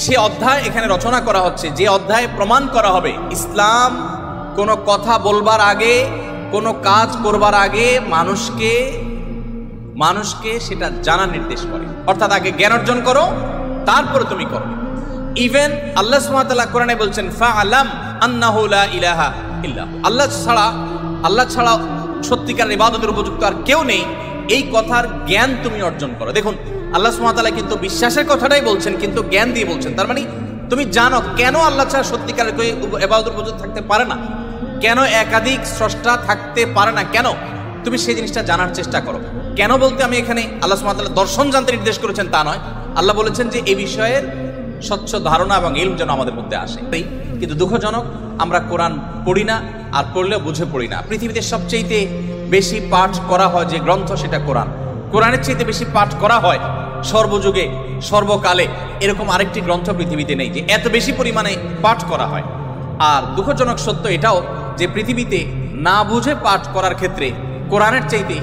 সে অধ্যায় এখানে রচনা করা হচ্ছে যে অধ্যায়ে প্রমাণ করা হবে ইসলাম কোনো কথা বলবার আগে, কোনো কাজ করবার আগে মানুষকে সেটা জানার নির্দেশ করে। অর্থাৎ আগে জ্ঞান অর্জন করো, তারপরে তুমি করো। ইভেন আল্লাহ সুবহানাহু ওয়া তাআলা কোরআনে বলছেন ফাআলাম আন্নাহু লা ইলাহা ইল্লা, আল্লাহ ছাড়া সত্যিকার ইবাদতের উপযুক্ত আর কেউ নেই, এই কথার জ্ঞান তুমি অর্জন করো। দেখুন, আল্লাহ সুবহানাহু ওয়া তাআলা কিন্তু বিশ্বাসের কথাটাই বলছেন, কিন্তু জ্ঞান দিয়ে বলছেন। তার মানে তুমি জানো কেন আল্লাহ ছাড়া সত্যিকারের কেউ ইবাদতের উপযুক্ত থাকতে পারে না, কেন একাধিক স্রষ্টা থাকতে পারে না, কেন তুমি সেই জিনিসটা জানার চেষ্টা করো। কেন বলতে আমি এখানে আল্লাহ সুবহানাহু ওয়া তাআলা দর্শন জানতে নির্দেশ করেছেন তা নয়, আল্লাহ বলেছেন যে এই বিষয়ের স্বচ্ছ ধারণা এবং ইলম যেন আমাদের মধ্যে আসে। কিন্তু দুঃখজনক, আমরা কোরআন পড়ি না, আর পড়লেও বুঝে পড়ি না। পৃথিবীতে সবচেয়ে বেশি পাঠ করা হয় যে গ্রন্থ সেটা কোরআন। কোরআনের চেয়ে বেশি পাঠ করা হয় সর্বযুগে সর্বকালে এরকম আরেকটি গ্রন্থ পৃথিবীতে নেই যে এত বেশি পরিমাণে পাঠ করা হয়। আর দুঃখজনক সত্য এটাও যে পৃথিবীতে না বুঝে পাঠ করার ক্ষেত্রে কোরআনের চাইতে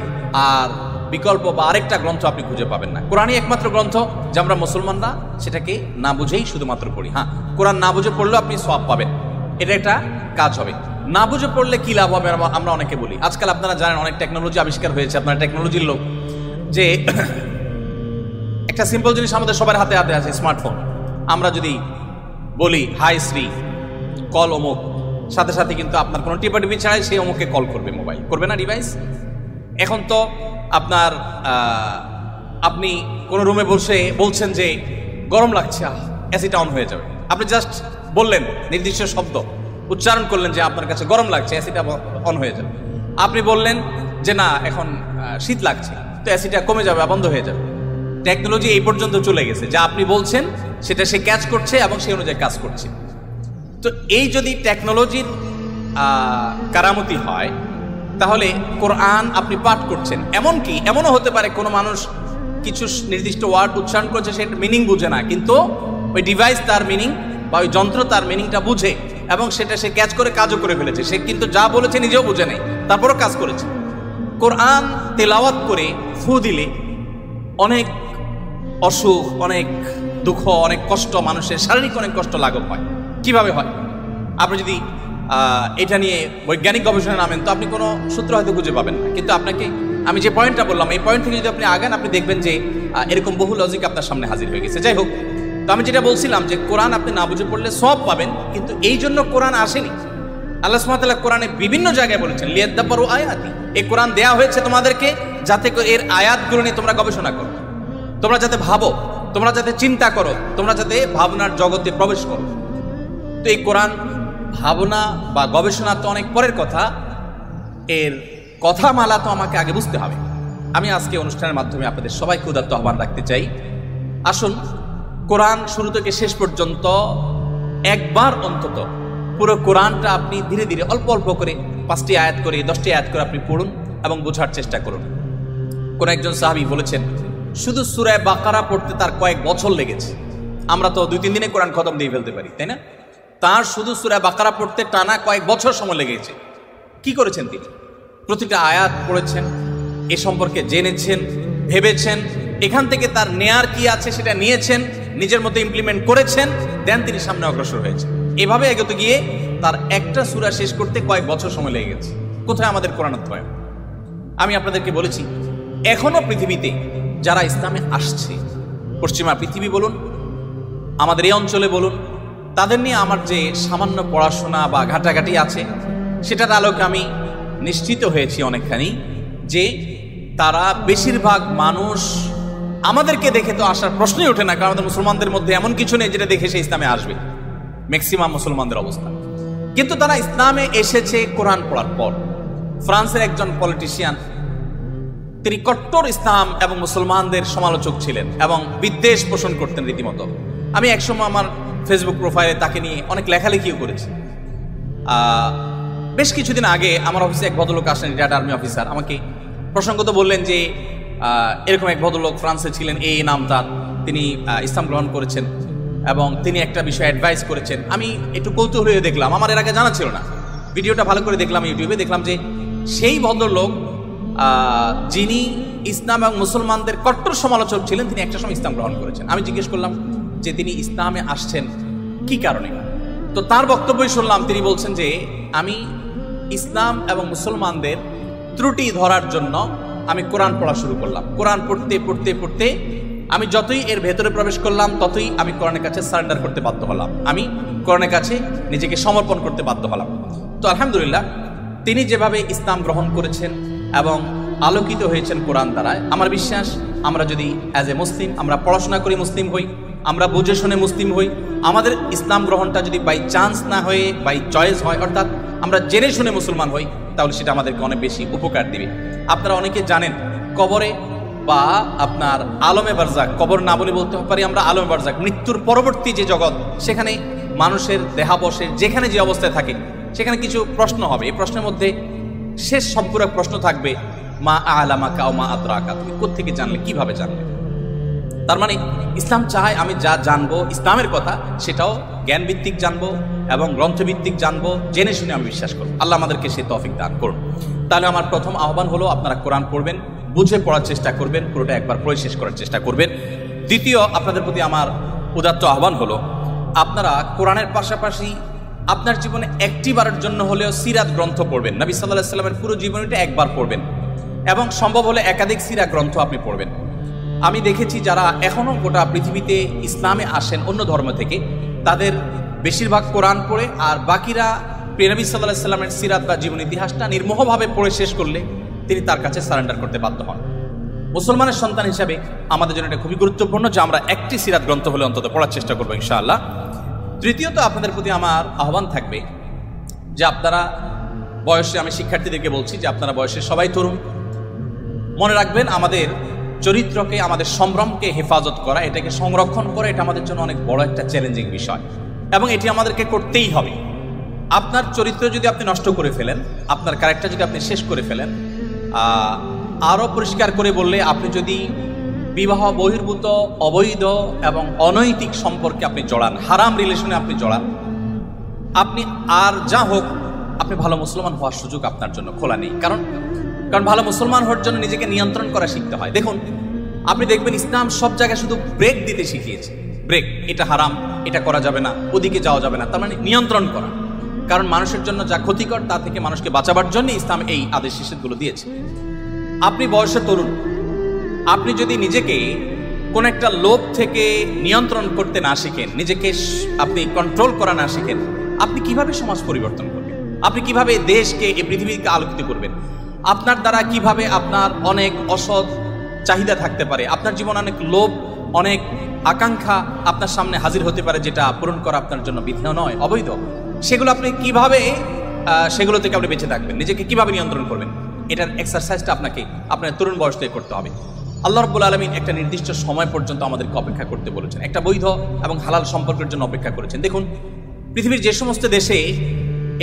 আর বিকল্প বা আরেকটা গ্রন্থ আপনি খুঁজে পাবেন না। কোরআনই একমাত্র গ্রন্থ যে আমরা মুসলমানরা সেটাকে না বুঝেই শুধুমাত্র পড়ি। হ্যাঁ, কোরআন না বুঝে পড়লেও আপনি সওয়াব পাবেন, এটা একটা কাজ হবে। না বুঝে পড়লে কি লাভ হবে আমরা অনেকে বলি। আজকাল আপনারা জানেন অনেক টেকনোলজি আবিষ্কার হয়েছে, আপনারা টেকনোলজির লোক, যে একটা সিম্পল জিনিস আমাদের সবার হাতে হাতে আছে, স্মার্টফোন। আমরা যদি বলি হাই শ্রী কল অমুক, সাথে সাথে কিন্তু আপনার কোনো টিপাটিপি ছাড়াই সেই অমুককে কল করবে, মোবাইল করবে না ডিভাইস। এখন তো আপনার আপনি কোনো রুমে বসে বলছেন যে গরম লাগছে, এসিটা অন হয়ে যাবে। আপনি জাস্ট বললেন, নির্দিষ্ট শব্দ উচ্চারণ করলেন যে আপনার কাছে গরম লাগছে, এসিটা অন হয়ে যাবে। আপনি বললেন যে না এখন শীত লাগছে, তো এসিটা কমে যাবে, বন্ধ হয়ে যাবে। টেকনোলজি এই পর্যন্ত চলে গেছে, যা আপনি বলছেন সেটা সে ক্যাচ করছে এবং সেই অনুযায়ী কাজ করছে। তো এই যদি টেকনোলজির কারামতি হয়, তাহলে কোরআন আপনি পাঠ করছেন, এমনকি এমনও হতে পারে কোনো মানুষ কিছু নির্দিষ্ট ওয়ার্ড উচ্চারণ করছে, সেটা মিনিং বুঝে না, কিন্তু ওই ডিভাইস তার মিনিং বা ওই যন্ত্র তার মিনিংটা বুঝে এবং সেটা সে ক্যাচ করে কাজও করে ফেলেছে। সে কিন্তু যা বলেছে নিজেও বুঝে নেই, তারপরও কাজ করেছে। কোরআন তেলাওয়াত করে ফু দিলে অনেক অসুখ, অনেক দুঃখ, অনেক কষ্ট, মানুষের শারীরিক অনেক কষ্ট লাঘব হয়। কিভাবে হয়? আপনি যদি এটা নিয়ে বৈজ্ঞানিক গবেষণা নামেন তো আপনি কোনো সূত্র হয়তো খুঁজে পাবেন না, কিন্তু আপনাকে আমি যে পয়েন্টটা বললাম এই পয়েন্ট থেকে যদি আপনি আগান, আপনি দেখবেন যে এরকম বহু লজিক আপনার সামনে হাজির হয়ে গেছে। যাই হোক, তো আমি যেটা বলছিলাম যে কোরআন আপনি না বুঝে পড়লে সব পাবেন, কিন্তু এই জন্য কোরআন আসেনি। আল্লাহ সুবহানাহু ওয়া তাআলা কোরআনে বিভিন্ন জায়গায় বলেছেন লিয়াদাব্বারু আয়াতি, এই কোরআন দেয়া হয়েছে তোমাদেরকে যাতে এর আয়াতগুলো নিয়ে তোমরা গবেষণা করো, তোমরা যাতে ভাবো, তোমরা যাতে চিন্তা করো, তোমরা যাতে ভাবনার জগতে প্রবেশ করো। তো এই কোরআন ভাবনা বা গবেষণা তো অনেক পরের কথা, এর কথামালা তো আমাকে আগে বুঝতে হবে। আমি আজকে অনুষ্ঠানের মাধ্যমে আপনাদের সবাইকে উদাত্ত আহ্বান রাখতে চাই, আসুন কোরআন শুরু থেকে শেষ পর্যন্ত একবার অন্তত পুরো কোরআনটা আপনি ধীরে ধীরে অল্প অল্প করে 5টি আয়াত করে 10টি আয়াত করে আপনি পড়ুন এবং বোঝার চেষ্টা করুন। কোন একজন সাহাবী বলেছেন শুধু সূরা বাকারা পড়তে তার কয়েক বছর লেগেছে। আমরা তো 2-3 দিনে কোরআন খতম দিয়ে ফেলতে পারি, তাই না? তার শুধু সূরা বাকারা পড়তে টানা কয়েক বছর সময় লেগেছে। কি করেছেন তিনি? প্রতিটা আয়াত পড়েছেন, এ সম্পর্কে জেনেছেন, ভেবেছেন, এখান থেকে তার নেয়ার কি আছে সেটা নিয়েছেন, নিজের মতো ইমপ্লিমেন্ট করেছেন, দেন তিনি সামনে অগ্রসর হয়েছেন। এভাবে এগোতে গিয়ে তার একটা সূরা শেষ করতে কয়েক বছর সময় লেগে গেছে। কোথায় আমাদের কোরআন অধ্যয়ন? আমি আপনাদেরকে বলেছি এখনো পৃথিবীতে যারা ইসলামে আসছে, পশ্চিমা পৃথিবী বলুন, আমাদের এই অঞ্চলে বলুন, তাদের নিয়ে আমার যে সামান্য পড়াশোনা বা ঘাটাঘাটি আছে সেটার আলোকে আমি নিশ্চিত হয়েছি অনেকখানি যে তারা বেশিরভাগ মানুষ আমাদেরকে দেখে তো আসার প্রশ্নই ওঠে না, কারণ আমাদের মুসলমানদের মধ্যে এমন কিছু নেই যেটা দেখে সে ইসলামে আসবে, ম্যাক্সিমাম মুসলমানদের অবস্থা। কিন্তু তারা ইসলামে এসেছে কোরআন পড়ার পর। ফ্রান্সের একজন পলিটিশিয়ান, তিনি কট্টর ইসলাম এবং মুসলমানদের সমালোচক ছিলেন এবং বিদ্বেষ পোষণ করতেন রীতিমতো। আমি একসময় আমার ফেসবুক প্রোফাইলে তাকে নিয়ে অনেক লেখালেখিও করেছি। বেশ কিছুদিন আগে আমার অফিসে এক ভদ্রলোক আসেন, রিটায়ার্ড আর্মি অফিসার, আমাকে প্রসঙ্গত বললেন যে এরকম এক ভদ্রলোক ফ্রান্সে ছিলেন, এই নাম তার, তিনি ইসলাম গ্রহণ করেছেন এবং তিনি একটা বিষয়ে অ্যাডভাইস করেছেন। আমি একটু কৌতূহল হয়ে দেখলাম, আমার এর আগে জানা ছিল না, ভিডিওটা ভালো করে দেখলাম ইউটিউবে, দেখলাম যে সেই ভদ্রলোক যিনি ইসলাম এবং মুসলমানদের কট্টর সমালোচক ছিলেন, তিনি একটা সময় ইসলাম গ্রহণ করেছেন। আমি জিজ্ঞেস করলাম যে তিনি ইসলামে আসছেন কি কারণে? তো তার বক্তব্যই শুনলাম, তিনি বলছেন যে আমি ইসলাম এবং মুসলমানদের ত্রুটি ধরার জন্য আমি কোরআন পড়া শুরু করলাম। কোরআন পড়তে পড়তে পড়তে আমি যতই এর ভেতরে প্রবেশ করলাম ততই আমি কোরআনের কাছে সারেন্ডার করতে বাধ্য হলাম, আমি কোরআনের কাছে নিজেকে সমর্পণ করতে বাধ্য হলাম। তো আলহামদুলিল্লাহ তিনি যেভাবে ইসলাম গ্রহণ করেছেন এবং আলোকিত হয়েছেন কোরআন দ্বারায়, আমার বিশ্বাস আমরা যদি অ্যাজ এ মুসলিম আমরা পড়াশোনা করি মুসলিম হই, আমরা বুঝে শুনে মুসলিম হই, আমাদের ইসলাম গ্রহণটা যদি বাই চান্স না হয়ে বাই চয়েস হয়, অর্থাৎ আমরা জেনে শুনে মুসলমান হই, তাহলে সেটা আমাদেরকে অনেক বেশি উপকার দিবে। আপনারা অনেকে জানেন কবরে বা আপনার আলমে বারজাক, কবর না বলে বলতে পারি আমরা আলমে বারজাক, মৃত্যুর পরবর্তী যে জগৎ, সেখানে মানুষের দেহাবশের যেখানে যে অবস্থায় থাকে সেখানে কিছু প্রশ্ন হবে। এই প্রশ্নের মধ্যে শেষ সম্পূরক প্রশ্ন থাকবে মা আলামাকা ও মা আদরাকা, তুমি কোত্থেকে জানলে, কিভাবে জানলে? তার মানে ইসলাম চায় আমি যা জানবো ইসলামের কথা সেটাও জ্ঞান ভিত্তিক জানবো এবং গ্রন্থভিত্তিক জানবো, জেনে শুনে আমি বিশ্বাস করবো। আল্লাহ আমাদেরকে সেই তৌফিক দান করুন। তাহলে আমার প্রথম আহ্বান হলো আপনারা কোরআন পড়বেন, বুঝে পড়ার চেষ্টা করবেন, পুরোটা একবার পড়ে শেষ করার চেষ্টা করবেন। দ্বিতীয়, আপনাদের প্রতি আমার উদাত্ত আহ্বান হলো আপনারা কোরআনের পাশাপাশি আপনার জীবনে একটি বারের জন্য হলেও সিরাত গ্রন্থ পড়বেন। নবী সাল্লাল্লাহু আলাইহি ওয়াসাল্লামের পুরো জীবনীটা একবার পড়বেন এবং সম্ভব হলে একাধিক সিরাত গ্রন্থ আপনি পড়বেন। আমি দেখেছি যারা এখনো গোটা পৃথিবীতে ইসলামে আসেন অন্য ধর্ম থেকে, তাদের বেশিরভাগ কোরআন পড়ে আর বাকিরা প্রিয় নবী সাল্লাল্লাহু আলাইহি ওয়াসাল্লামের সিরাত বা জীবন ইতিহাসটা নির্মোহভাবে পড়ে শেষ করলে তিনি তার কাছে সারেন্ডার করতে বাধ্য হন। মুসলমানের সন্তান হিসাবে আমাদের জন্য এটা খুবই গুরুত্বপূর্ণ যে আমরা একটি সিরাত গ্রন্থ হলে অন্তত পড়ার চেষ্টা করবো ইনশাআল্লাহ। তৃতীয়ত, আপনাদের প্রতি আমার আহ্বান থাকবে যে আপনারা বয়সে, আমি শিক্ষার্থীদেরকে বলছি যে আপনারা বয়সে সবাই তরুণ, মনে রাখবেন আমাদের চরিত্রকে, আমাদের সম্ভ্রমকে হেফাজত করা, এটাকে সংরক্ষণ করা, এটা আমাদের জন্য অনেক বড় একটা চ্যালেঞ্জিং বিষয় এবং এটি আমাদেরকে করতেই হবে। আপনার চরিত্র যদি আপনি নষ্ট করে ফেলেন, আপনার ক্যারেক্টার যদি আপনি শেষ করে ফেলেন, আরও পরিষ্কার করে বললে আপনি যদি বিবাহ বহির্ভূত, অবৈধ এবং অনৈতিক সম্পর্কে আপনি জড়ান, হারাম রিলেশনে আপনি জড়ান, আপনি আর যা হোক আপনি ভালো মুসলমান হওয়ার সুযোগ আপনার জন্য খোলা নেই। কারণ ভালো মুসলমান হওয়ার জন্য নিজেকে নিয়ন্ত্রণ করা শিখতে হয়। দেখুন, আপনি দেখবেন ইসলাম সব জায়গায় শুধু ব্রেক দিতে শিখিয়েছে, ব্রেক, এটা হারাম, এটা করা যাবে না, ওদিকে যাওয়া যাবে না, তার মানে নিয়ন্ত্রণ করা। কারণ মানুষের জন্য যা ক্ষতিকর তা থেকে মানুষকে বাঁচাবার জন্য ইসলাম এই আদেশ নিষেধগুলো দিয়েছে। আপনি বয়সে তরুণ, আপনি যদি নিজেকে কোন একটা লোভ থেকে নিয়ন্ত্রণ করতে না শিখেন, নিজেকে আপনি কন্ট্রোল করা না শিখেন, আপনি কিভাবে সমাজ পরিবর্তন করবেন? আপনি কিভাবে দেশকে, এই পৃথিবীকে আলোকিত করবেন? আপনার দ্বারা কিভাবে আপনার অনেক অসৎ চাহিদা থাকতে পারে, আপনার জীবনে অনেক লোভ, অনেক আকাঙ্ক্ষা আপনার সামনে হাজির হতে পারে যেটা পূরণ করা আপনার জন্য বিধেয় নয়, অবৈধ। সেগুলো আপনি কিভাবে, সেগুলো থেকে আপনি বেঁচে থাকবেন, নিজেকে কিভাবে নিয়ন্ত্রণ করবেন, এটার এক্সারসাইজটা আপনাকে আপনার তরুণ বয়স থেকে করতে হবে। আল্লাহ রাব্বুল আলামিন একটা নির্দিষ্ট সময় পর্যন্ত আমাদেরকে অপেক্ষা করতে বলেছেন, একটা বৈধ এবং হালাল সম্পর্কের জন্য অপেক্ষা করেছেন। দেখুন, পৃথিবীর যে সমস্ত দেশে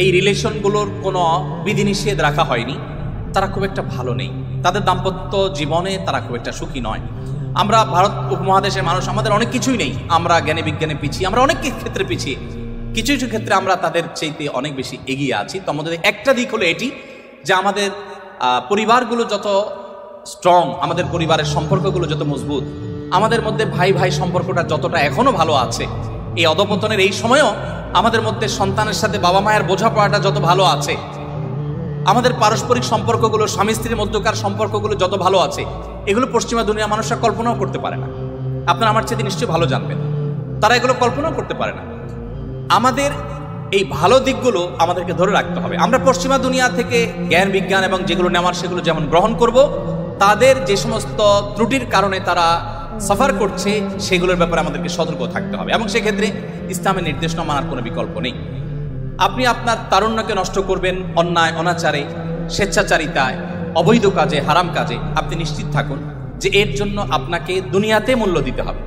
এই রিলেশনগুলোর কোনো বিধিনিষেধ রাখা হয়নি, তারা খুব একটা ভালো নেই, তাদের দাম্পত্য জীবনে তারা খুব একটা সুখী নয়। আমরা ভারত উপমহাদেশের মানুষ, আমাদের অনেক কিছুই নেই, আমরা জ্ঞানে বিজ্ঞানে পিছিয়ে, আমরা অনেক ক্ষেত্রে পিছিয়ে, কিছু কিছু ক্ষেত্রে আমরা তাদের চাইতে অনেক বেশি এগিয়ে আছি। তো আমাদের একটা দিক হলো এটি যে আমাদের পরিবারগুলো যত স্ট্রং, আমাদের পরিবারের সম্পর্কগুলো যত মজবুত, আমাদের মধ্যে ভাই ভাই সম্পর্কটা যতটা এখনো ভালো আছে, এই অধপতনের এই সময়েও আমাদের মধ্যে সন্তানের সাথে বাবা মায়ের বোঝাপড়াটা যত ভালো আছে, আমাদের পারস্পরিক সম্পর্কগুলো, স্বামী স্ত্রীর মধ্যকার সম্পর্কগুলো যত ভালো আছে, এগুলো পশ্চিমা দুনিয়া মানুষরা কল্পনাও করতে পারে না। আপনারা আমার চেয়ে নিশ্চয়ই ভালো জানবেন, তারা এগুলো কল্পনাও করতে পারে না। আমাদের এই ভালো দিকগুলো আমাদেরকে ধরে রাখতে হবে। আমরা পশ্চিমা দুনিয়া থেকে জ্ঞান বিজ্ঞান এবং যেগুলো নেওয়ার সেগুলো যেমন গ্রহণ করব, তাদের যে সমস্ত ত্রুটির কারণে তারা সাফার করছে সেগুলোর ব্যাপারে আমাদেরকে সতর্ক থাকতে হবে, এবং সেক্ষেত্রে ইসলামের নির্দেশনা মানার কোনো বিকল্প নেই। আপনি আপনার তারুণ্যকে নষ্ট করবেন অন্যায় অনাচারে, স্বেচ্ছাচারিতায়, অবৈধ কাজে, হারাম কাজে, আপনি নিশ্চিত থাকুন যে এর জন্য আপনাকে দুনিয়াতে মূল্য দিতে হবে।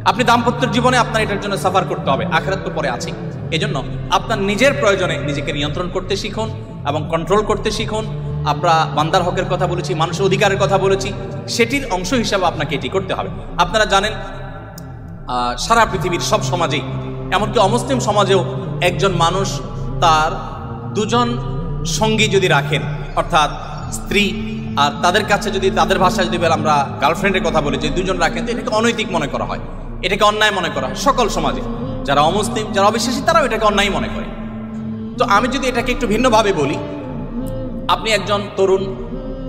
আপনি দাম্পত্য জীবনে আপনার এটার জন্য সাফার করতে হবে, আখিরাত তো পরে আছে। এজন্য আপনার নিজের প্রয়োজনে নিজেকে নিয়ন্ত্রণ করতে শিখুন এবং কন্ট্রোল করতে শিখুন। আমরা বান্দার হকের কথা বলেছি, মানুষের অধিকারের কথা বলেছি, সেটির অংশ হিসাবে আপনাকে এটি করতে হবে। আপনারা জানেন সারা পৃথিবীর সব সমাজেই, এমনকি অমুসলিম সমাজেও, একজন মানুষ তার দুজন সঙ্গী যদি রাখেন, অর্থাৎ স্ত্রী আর তাদের কাছে যদি, তাদের ভাষায় যদি আমরা গার্লফ্রেন্ডের কথা বলি, যে দুজন রাখেন, তো এটাকে অনৈতিক মনে করা হয়, এটাকে অন্যায় মনে করা হয়। সকল সমাজে যারা অমুসলিম, যারা অবিশ্বাসী, তারাও এটাকে অন্যায় মনে করে। তো আমি যদি এটাকে একটু ভিন্নভাবে বলি, আপনি একজন তরুণ,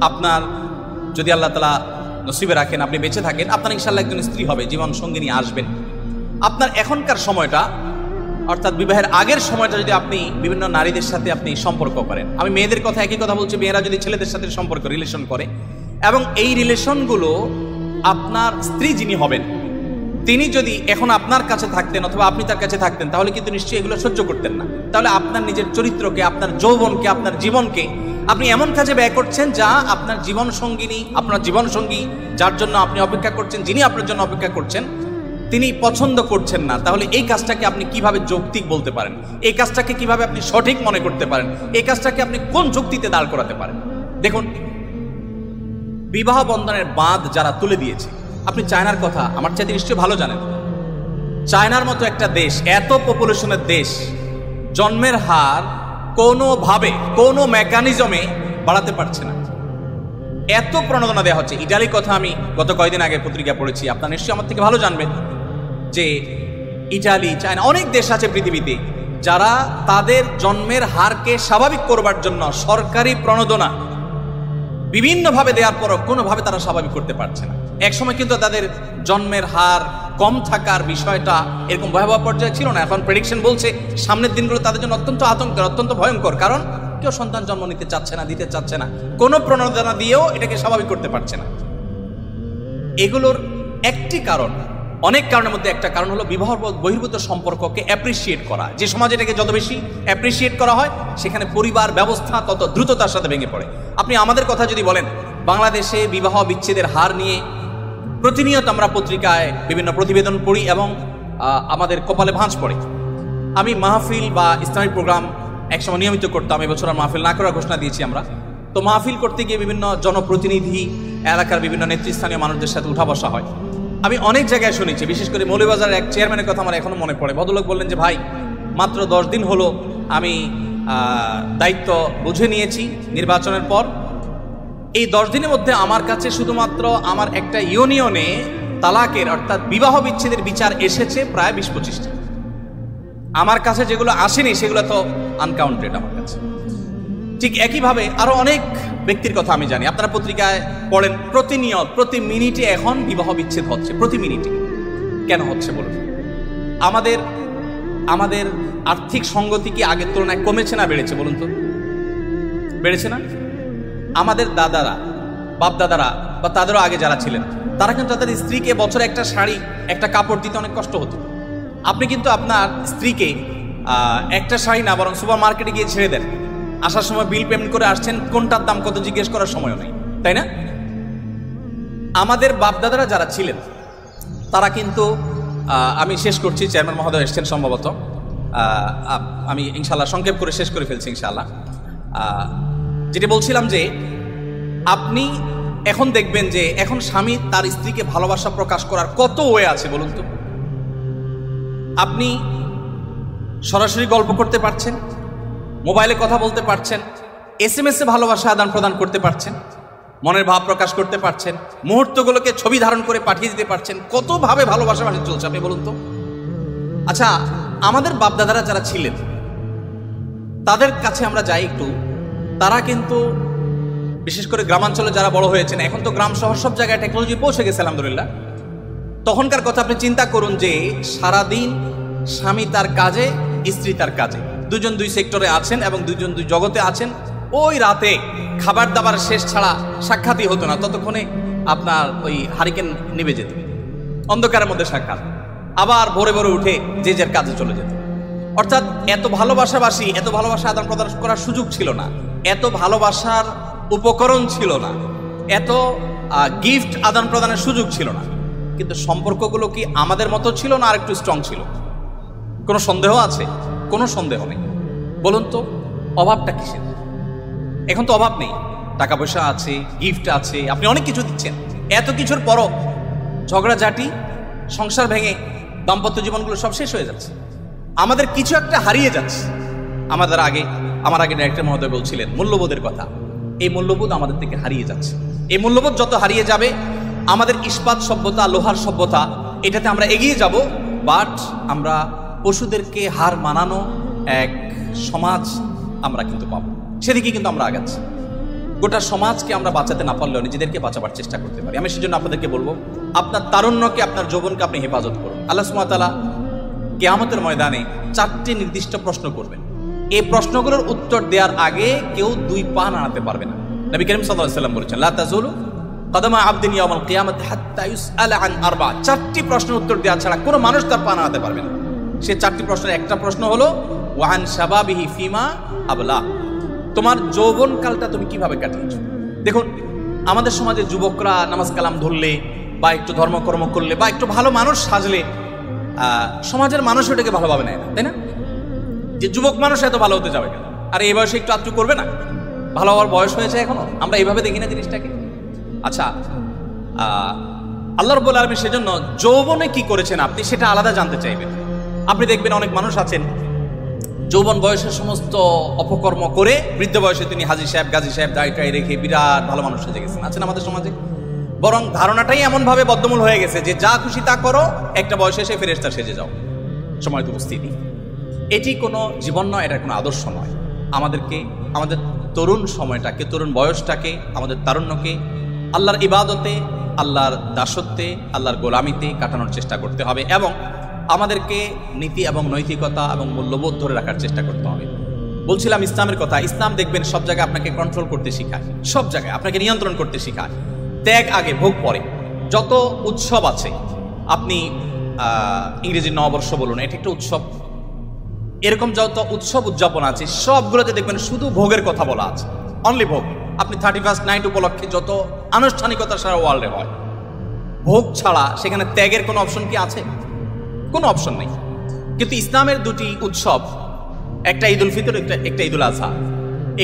আপনার যদি আল্লাহ তাআলা নসিবে রাখেন, আপনি বেঁচে থাকেন, আপনার ইনশাআল্লাহ একজন স্ত্রী হবে, জীবন সঙ্গিনী আসবেন। আপনার এখনকার সময়টা, অর্থাৎ বিবাহের আগের সময়টা যদি আপনি বিভিন্ন নারীদের সাথে আপনি সম্পর্ক করেন, আমি মেয়েদের কথা একই কথা বলছি, মেয়েরা যদি ছেলেদের সাথে সম্পর্ক রিলেশন করে, এবং এই রিলেশনগুলো আপনার স্ত্রী যিনি হবেন তিনি যদি এখন আপনার কাছে থাকতেন অথবা আপনি তার কাছে থাকতেন, তাহলে কিন্তু নিশ্চয়ই এগুলো সহ্য করতেন না। তাহলে আপনার নিজের চরিত্রকে, আপনার যৌবনকে, আপনার জীবনকে আপনি এমন কাজে ব্যয় করছেন যা আপনার জীবন সঙ্গিনী, আপনার জীবন সঙ্গী যার জন্য আপনি অপেক্ষা করছেন, যিনি আপনার জন্য অপেক্ষা করছেন, তিনি পছন্দ করছেন না। তাহলে এই কাজটাকে আপনি কিভাবে যৌক্তিক বলতে পারেন? এই কাজটাকে কিভাবে আপনি সঠিক মনে করতে পারেন? এই কাজটাকে আপনি কোন যুক্তিতে দাঁড় করাতে পারেন? দেখুন, বিবাহ বন্ধনের বাঁধ যারা তুলে দিয়েছে, আপনি চায়নার কথা আমার চাইতে নিশ্চয়ই ভালো জানেন। চায়নার মতো একটা দেশ, এত পপুলেশনের দেশ, জন্মের হার কোনোভাবে কোনো মেকানিজমে বাড়াতে পারছে না, এত প্রণোদনা দেওয়া হচ্ছে। ইটালির কথা আমি গত কয়েকদিন আগে পত্রিকা পড়েছি, আপনারা নিশ্চয়ই আমার থেকে ভালো জানবেন যে ইটালি, চায়না, অনেক দেশ আছে পৃথিবীতে যারা তাদের জন্মের হারকে স্বাভাবিক করবার জন্য সরকারি প্রণোদনা বিভিন্নভাবে দেওয়ার পরও কোনোভাবে তারা স্বাভাবিক করতে পারছে না। একসময় কিন্তু তাদের জন্মের হার কম থাকার বিষয়টা এরকম ভয়াবহ পর্যায়ে ছিল না। এখন প্রেডিকশন বলছে সামনের দিনগুলো তাদের জন্য অত্যন্ত আতঙ্কের, অত্যন্ত ভয়ঙ্কর, কারণ কেউ সন্তান জন্ম নিতে চাচ্ছে না, দিতে চাচ্ছে না, কোনো প্রণোদনা দিয়েও এটাকে স্বাভাবিক করতে পারছে না। এগুলোর একটি কারণ, অনেক কারণের মধ্যে একটা কারণ হলো বিবাহ বহির্ভূত সম্পর্ককে অ্যাপ্রিসিয়েট করা। যে সমাজ এটাকে যত বেশি অ্যাপ্রিসিয়েট করা হয়, সেখানে পরিবার ব্যবস্থা তত দ্রুততার সাথে ভেঙে পড়ে। আপনি আমাদের কথা যদি বলেন, বাংলাদেশে বিবাহ বিচ্ছেদের হার নিয়ে প্রতিনিয়ত আমরা পত্রিকায় বিভিন্ন প্রতিবেদন পড়ি এবং আমাদের কপালে ভাঁজ পড়ে। আমি মাহফিল বা ইসলামিক প্রোগ্রাম একসময় নিয়মিত করতাম, এবছর আর মাহফিল না করার ঘোষণা দিয়েছি আমরা। তো মাহফিল করতে গিয়ে বিভিন্ন জনপ্রতিনিধি, এলাকার বিভিন্ন নেতৃস্থানীয় মানুষদের সাথে উঠা বসা হয়। আমি অনেক জায়গায় শুনেছি, বিশেষ করে মৌলভীবাজারের এক চেয়ারম্যানের কথা আমার এখনো মনে পড়ে। ভদ্রলোক বললেন যে, ভাই, মাত্র 10 দিন হলো আমি দায়িত্ব বুঝে নিয়েছি নির্বাচনের পর। এই 10 দিনের মধ্যে আমার কাছে শুধুমাত্র আমার একটা ইউনিয়নে তালাকের, অর্থাৎ বিবাহ বিচ্ছেদের বিচার এসেছে প্রায় 20-25টা। আমার কাছে যেগুলো আসেনি সেগুলো তো আনকাউন্টেড আমার কাছে। ঠিক একইভাবে আরো অনেক ব্যক্তির কথা আমি জানি, আপনারা পত্রিকায় পড়েন, প্রতিনিয়ত প্রতি মিনিটে এখন বিবাহ বিচ্ছেদ হচ্ছে, প্রতি মিনিটে। কেন হচ্ছে বলুন? আমাদের আর্থিক সঙ্গতি কি আগের তুলনায় কমেছে না বেড়েছে বলুন তো? বেড়েছে না? আমাদের দাদারা, বাপ দাদারা বা তাদেরও আগে যারা ছিলেন, তারা কিন্তু তাদের স্ত্রীকে বছরে একটা শাড়ি, একটা কাপড় দিতে অনেক কষ্ট হতো। আপনি কিন্তু আপনার স্ত্রীকে একটা শাড়ি না, বরং সুপার মার্কেটে গিয়ে ছেড়ে দেন, আসার সময় বিল পেমেন্ট করে আসছেন, কোনটার দাম কত জিজ্ঞেস করার সময়ও নেই, তাই না? আমাদের বাপদাদারা যারা ছিলেন তারা কিন্তু আমি শেষ করছি, চেয়ারম্যান মহোদয় এসছেন সম্ভবত, আমি ইনশাল্লাহ সংক্ষেপ করে শেষ করে ফেলছি ইনশাল্লাহ। যেটা বলছিলাম যে আপনি এখন দেখবেন যে এখন স্বামী তার স্ত্রীকে ভালোবাসা প্রকাশ করার কত ওয়ে আছে বলুন তো। আপনি সরাসরি গল্প করতে পারছেন, মোবাইলে কথা বলতে পারছেন, SMS এ ভালোবাসা আদান প্রদান করতে পারছেন, মনের ভাব প্রকাশ করতে পারছেন, মুহূর্তগুলোকে ছবি ধারণ করে পাঠিয়ে দিতে পারছেন। কতভাবে ভালোবাসা চলছে আপনি বলুন তো। আচ্ছা, আমাদের বাপদাদারা যারা ছিলেন তাদের কাছে আমরা যাই একটু, তারা কিন্তু বিশেষ করে গ্রামাঞ্চলে যারা বড় হয়েছেন, এখন তো গ্রাম শহর সব জায়গায় টেকনোলজি পৌঁছে গেছে আলহামদুলিল্লাহ। তখনকার কথা আপনি চিন্তা করুন যে সারাদিন স্বামী তার কাজে, স্ত্রী তার কাজে, দুজন দুই সেক্টরে আছেন এবং দুজন দুই জগতে আছেন। ওই রাতে খাবার দাবার শেষ ছাড়া সাক্ষাৎই হতো না, ততক্ষণে আপনার ওই হারিকেন নিভে যেত, অন্ধকারের মধ্যে সাক্ষাৎ, আবার ভোরে ভোরে উঠে যে যার কাজে চলে যেত। অর্থাৎ এত ভালোবাসাবাসী, এত ভালোবাসা আদান প্রদান করার সুযোগ ছিল না, এত ভালোবাসার উপকরণ ছিল না, এত গিফট আদান প্রদানের সুযোগ ছিল না। কিন্তু সম্পর্কগুলো কি আমাদের মতো ছিল না আর একটু স্ট্রং ছিল? কোনো সন্দেহ আছে? কোনো সন্দেহ নেই। বলুন তো অভাবটা কিসের? এখন তো অভাব নেই, টাকা পয়সা আছে, গিফট আছে, আপনি অনেক কিছু দিচ্ছেন। এত কিছুর পরও ঝগড়াঝাটি, সংসার ভেঙে দাম্পত্য জীবনগুলো সব শেষ হয়ে যাচ্ছে। আমাদের কিছু একটা হারিয়ে যাচ্ছে। আমার আগে ডাইরেক্টর মহোদয় বলছিলেন মূল্যবোধের কথা। এই মূল্যবোধ আমাদের থেকে হারিয়ে যাচ্ছে। এই মূল্যবোধ যত হারিয়ে যাবে, আমাদের ইস্পাত সভ্যতা, লোহার সভ্যতা, এটাতে আমরা এগিয়ে যাব, বাট আমরা পশুদেরকে হার মানানো এক সমাজ আমরা কিন্তু পাবো। সেদিকে কিন্তু আমরা আগাচ্ছি। গোটা সমাজকে আমরা বাঁচাতে না পারলেও নিজেদেরকে বাঁচাবার চেষ্টা করতে পারি। আমি সেজন্য আপনাদেরকে বলবো, আপনার তারুণ্যকে, আপনার যৌবনকে আপনি হেফাজত করুন। আল্লাহ সুবহানাহু ওয়া তাআলা কিয়ামতের ময়দানে 4টি নির্দিষ্ট প্রশ্ন করবেন। এই প্রশ্নগুলোর উত্তর দেওয়ার আগে কেউ 2 পা নাড়াতে পারবে না। নবী করিম সাল্লাল্লাহু আলাইহি ওয়াসাল্লাম বলেছেন, লা তাযুলু কদমা আবদিন ইয়াউমাল কিয়ামাতি হাত্তা ইউসআলা আন আরবা। 4টি প্রশ্নের উত্তর দেওয়া ছাড়া কোনো মানুষ তার পা নাড়াতে পারবে না। সে 4টি প্রশ্নের একটা প্রশ্ন হলো ওয়ান শাবাবিহি ফিমা আবলা, তোমার যৌবন কালটা তুমি কিভাবে কাটিয়েছো। দেখুন, আমাদের সমাজে যুবকরা নামাজ কালাম ধরলে বা একটু ধর্মকর্ম করলে বা একটু ভালো মানুষ সাজলে সমাজের মানুষ ওটাকে ভালোভাবে নেয় না, তাই না? যে যুবক মানুষ এত ভালো হতে যাবে কেন, আর এই বয়সে একটু আত্মু করবে না, ভালো হওয়ার বয়স হয়েছে এখনো, আমরা এইভাবে দেখি না জিনিসটাকে। আচ্ছা, আল্লাহ রাব্বুল আলামিন সেজন্য যৌবনে কি করেছেন আপনি সেটা আলাদা জানতে চাইবেন। আপনি দেখবেন অনেক মানুষ আছেন যৌবন বয়সের সমস্ত অপকর্ম করে বৃদ্ধ বয়সে তিনি হাজী সাহেব, গাজী সাহেব, দায়টাই রেখে বিরাট ভালো মানুষ সেজে গেছেন, আছেন আমাদের সমাজে। বরং ধারণাটাই এমনভাবে বদ্ধমূল হয়ে গেছে যে যা খুশি তা করো, একটা বয়সে এসে ফেরেশতা সেজে যাও, সময় তো উপস্থিতি। এটি কোনো জীবন নয়, এটা কোনো আদর্শ নয়। আমাদেরকে আমাদের তরুণ সময়টাকে, তরুণ বয়সটাকে, আমাদের তারুণ্যকে আল্লাহর ইবাদতে, আল্লাহর দাসত্বে, আল্লাহর গোলামিতে কাটানোর চেষ্টা করতে হবে এবং আমাদেরকে নীতি এবং নৈতিকতা এবং মূল্যবোধ ধরে রাখার চেষ্টা করতে হবে। বলছিলাম ইসলামের কথা। ইসলাম দেখবেন সব জায়গায় আপনাকে কন্ট্রোল করতে শেখায়, সব জায়গায় আপনাকে নিয়ন্ত্রণ করতে শেখায়। ত্যাগ আগে, ভোগ পরে। যত উৎসব আছে, আপনি ইংরেজি নববর্ষ বলুন, এটা একটা উৎসব। এরকম যত উৎসব উদযাপন আছে সবগুলোতে দেখবেন শুধু ভোগের কথা বলা আছে, অনলি ভোগ। আপনি 31st নাইট উপলক্ষে যত আনুষ্ঠানিকতা সারা ওয়ার্ল্ডে হয়, ভোগ ছাড়া সেখানে ত্যাগের কোনো অপশন কি আছে? কোনো অপশন নেই। কিন্তু ইসলামের 2টি উৎসব, একটা ঈদ উল ফিতর, একটা ঈদ উল আজহা,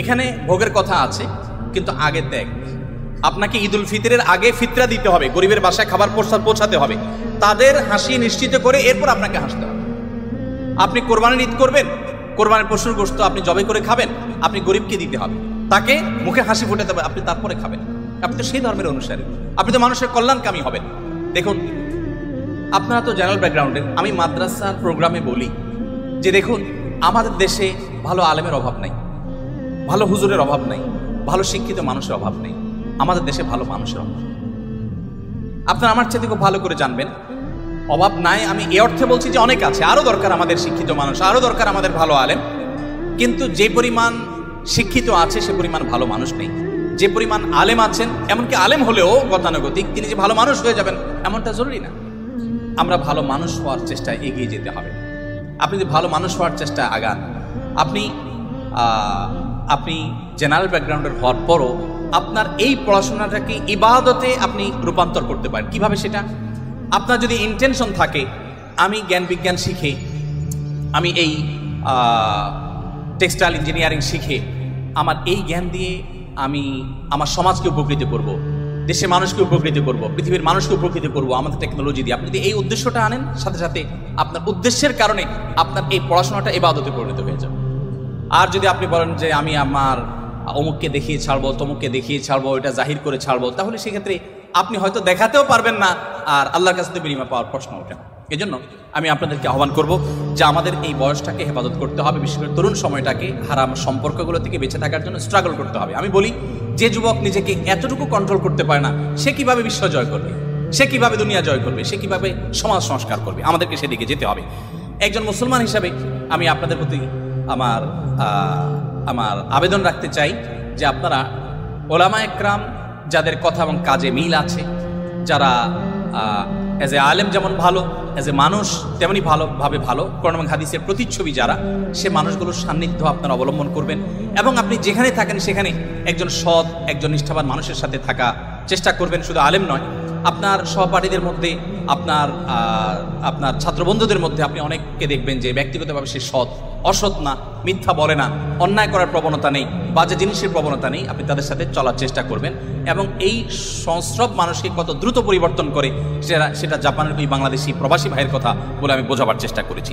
এখানে ভোগের কথা আছে কিন্তু আগে ত্যাগ। আপনাকে ঈদ উল ফিতরের আগে ফিতরা দিতে হবে, গরিবের বাসায় খাবার পৌঁছাতে হবে, তাদের হাসি নিশ্চিত করে এরপর আপনাকে হাসতে হবে। আপনি কোরবানির ঈদ করবেন, কোরবানির পশুর গোশত আপনি জবাই করে খাবেন, আপনি গরিবকে দিতে হবে, তাকে মুখে হাসি ফোটাতে হবে, আপনি তারপরে খাবেন। আপনি তো সেই ধর্মের অনুসারী, আপনি তো মানুষের কল্যাণকামী হবেন। দেখুন, আপনারা তো জেনারেল ব্যাকগ্রাউন্ডের, আমি মাদ্রাসার প্রোগ্রামে বলি যে দেখুন, আমাদের দেশে ভালো আলেমের অভাব নাই, ভালো হুজুরের অভাব নাই, ভালো শিক্ষিত মানুষের অভাব নেই, আমাদের দেশে ভালো মানুষের অভাব। আপনারা আমার চাইতে খুব ভালো করে জানবেন, অভাব নাই আমি এ অর্থে বলছি যে অনেক আছে, আরো দরকার আমাদের শিক্ষিত মানুষ, আরো দরকার আমাদের ভালো আলেম। কিন্তু যে পরিমাণ শিক্ষিত আছে সে পরিমাণ ভালো মানুষ নেই। যে পরিমাণ আলেম আছেন, এমনকি আলেম হলেও গতানুগতিক তিনি যে ভালো মানুষ হয়ে যাবেন এমনটা জরুরি না। আমরা ভালো মানুষ হওয়ার চেষ্টায় এগিয়ে যেতে হবে। আপনি যদি ভালো মানুষ হওয়ার চেষ্টায় আগান, আপনি জেনারেল ব্যাকগ্রাউন্ডের হওয়ার পরও আপনার এই পড়াশোনাটাকে ইবাদতে আপনি রূপান্তর করতে পারেন। কিভাবে সেটা? আপনার যদি ইন্টেনশন থাকে আমি জ্ঞান বিজ্ঞান শিখে, আমি এই টেক্সটাইল ইঞ্জিনিয়ারিং শিখে আমার এই জ্ঞান দিয়ে আমি আমার সমাজকে উপকৃত করব, দেশের মানুষকে উপকৃত করব, পৃথিবীর মানুষকে উপকৃত করব আমাদের টেকনোলজি দিয়ে। আপনি যদি এই উদ্দেশ্যটা আনেন, সাথে সাথে আপনার উদ্দেশ্যের কারণে আপনার এই পড়াশোনাটা ইবাদতে পরিণত হয়ে যাবে। আর যদি আপনি বলেন যে আমি আমার অমুককে দেখিয়ে ছাড়বো, তমুককে দেখিয়ে ছাড়বো, এটা জাহির করে ছাড়বো, তাহলে সেক্ষেত্রে আপনি হয়তো দেখাতেও পারবেন না, আর আল্লাহর কাছে তো বিনিময় পাওয়ার প্রশ্ন ওঠে না। এই জন্য আমি আপনাদেরকে আহ্বান করব যে আমাদের এই বয়সটাকে হেফাজত করতে হবে, বিশেষ করে তরুণ সময়টাকে হারাম সম্পর্কগুলো থেকে বেঁচে থাকার জন্য স্ট্রাগল করতে হবে। আমি বলি, যে যুবক নিজেকে এতটুকু কন্ট্রোল করতে পারে না, সে কিভাবে বিশ্ব জয় করবে, সে কিভাবে দুনিয়া জয় করবে, সে কিভাবে সমাজ সংস্কার করবে? আমাদেরকে সেদিকে যেতে হবে। একজন মুসলমান হিসাবে আমি আপনাদের প্রতি আমার আবেদন রাখতে চাই যে আপনারা ওলামা একরাম যাদের কথা এবং কাজে মিল আছে, যারা অ্যাজ এ আলেম যেমন ভালো, অ্যাজ এ মানুষ তেমনি ভালো, কোরআন এবং হাদিসের প্রতিচ্ছবি যারা, সে মানুষগুলোর সান্নিধ্য আপনারা অবলম্বন করবেন এবং আপনি যেখানে থাকেন সেখানে একজন সৎ, একজন নিষ্ঠাবান মানুষের সাথে থাকা চেষ্টা করবেন। শুধু আলেম নয়, আপনার সহপাঠীদের মধ্যে, আপনার ছাত্রবন্ধুদের মধ্যে আপনি অনেককে দেখবেন যে ব্যক্তিগতভাবে সে সৎ, অসৎ না, মিথ্যা বলে না, অন্যায় করার প্রবণতা নেই, বাজে জিনিসের প্রবণতা নেই। আপনি তাদের সাথে চলার চেষ্টা করবেন এবং এই সংস্রব মানুষকে কত দ্রুত পরিবর্তন করে সেটা জাপানের ওই বাংলাদেশি প্রবাসী ভাইয়ের কথা বলে আমি বোঝাবার চেষ্টা করেছি।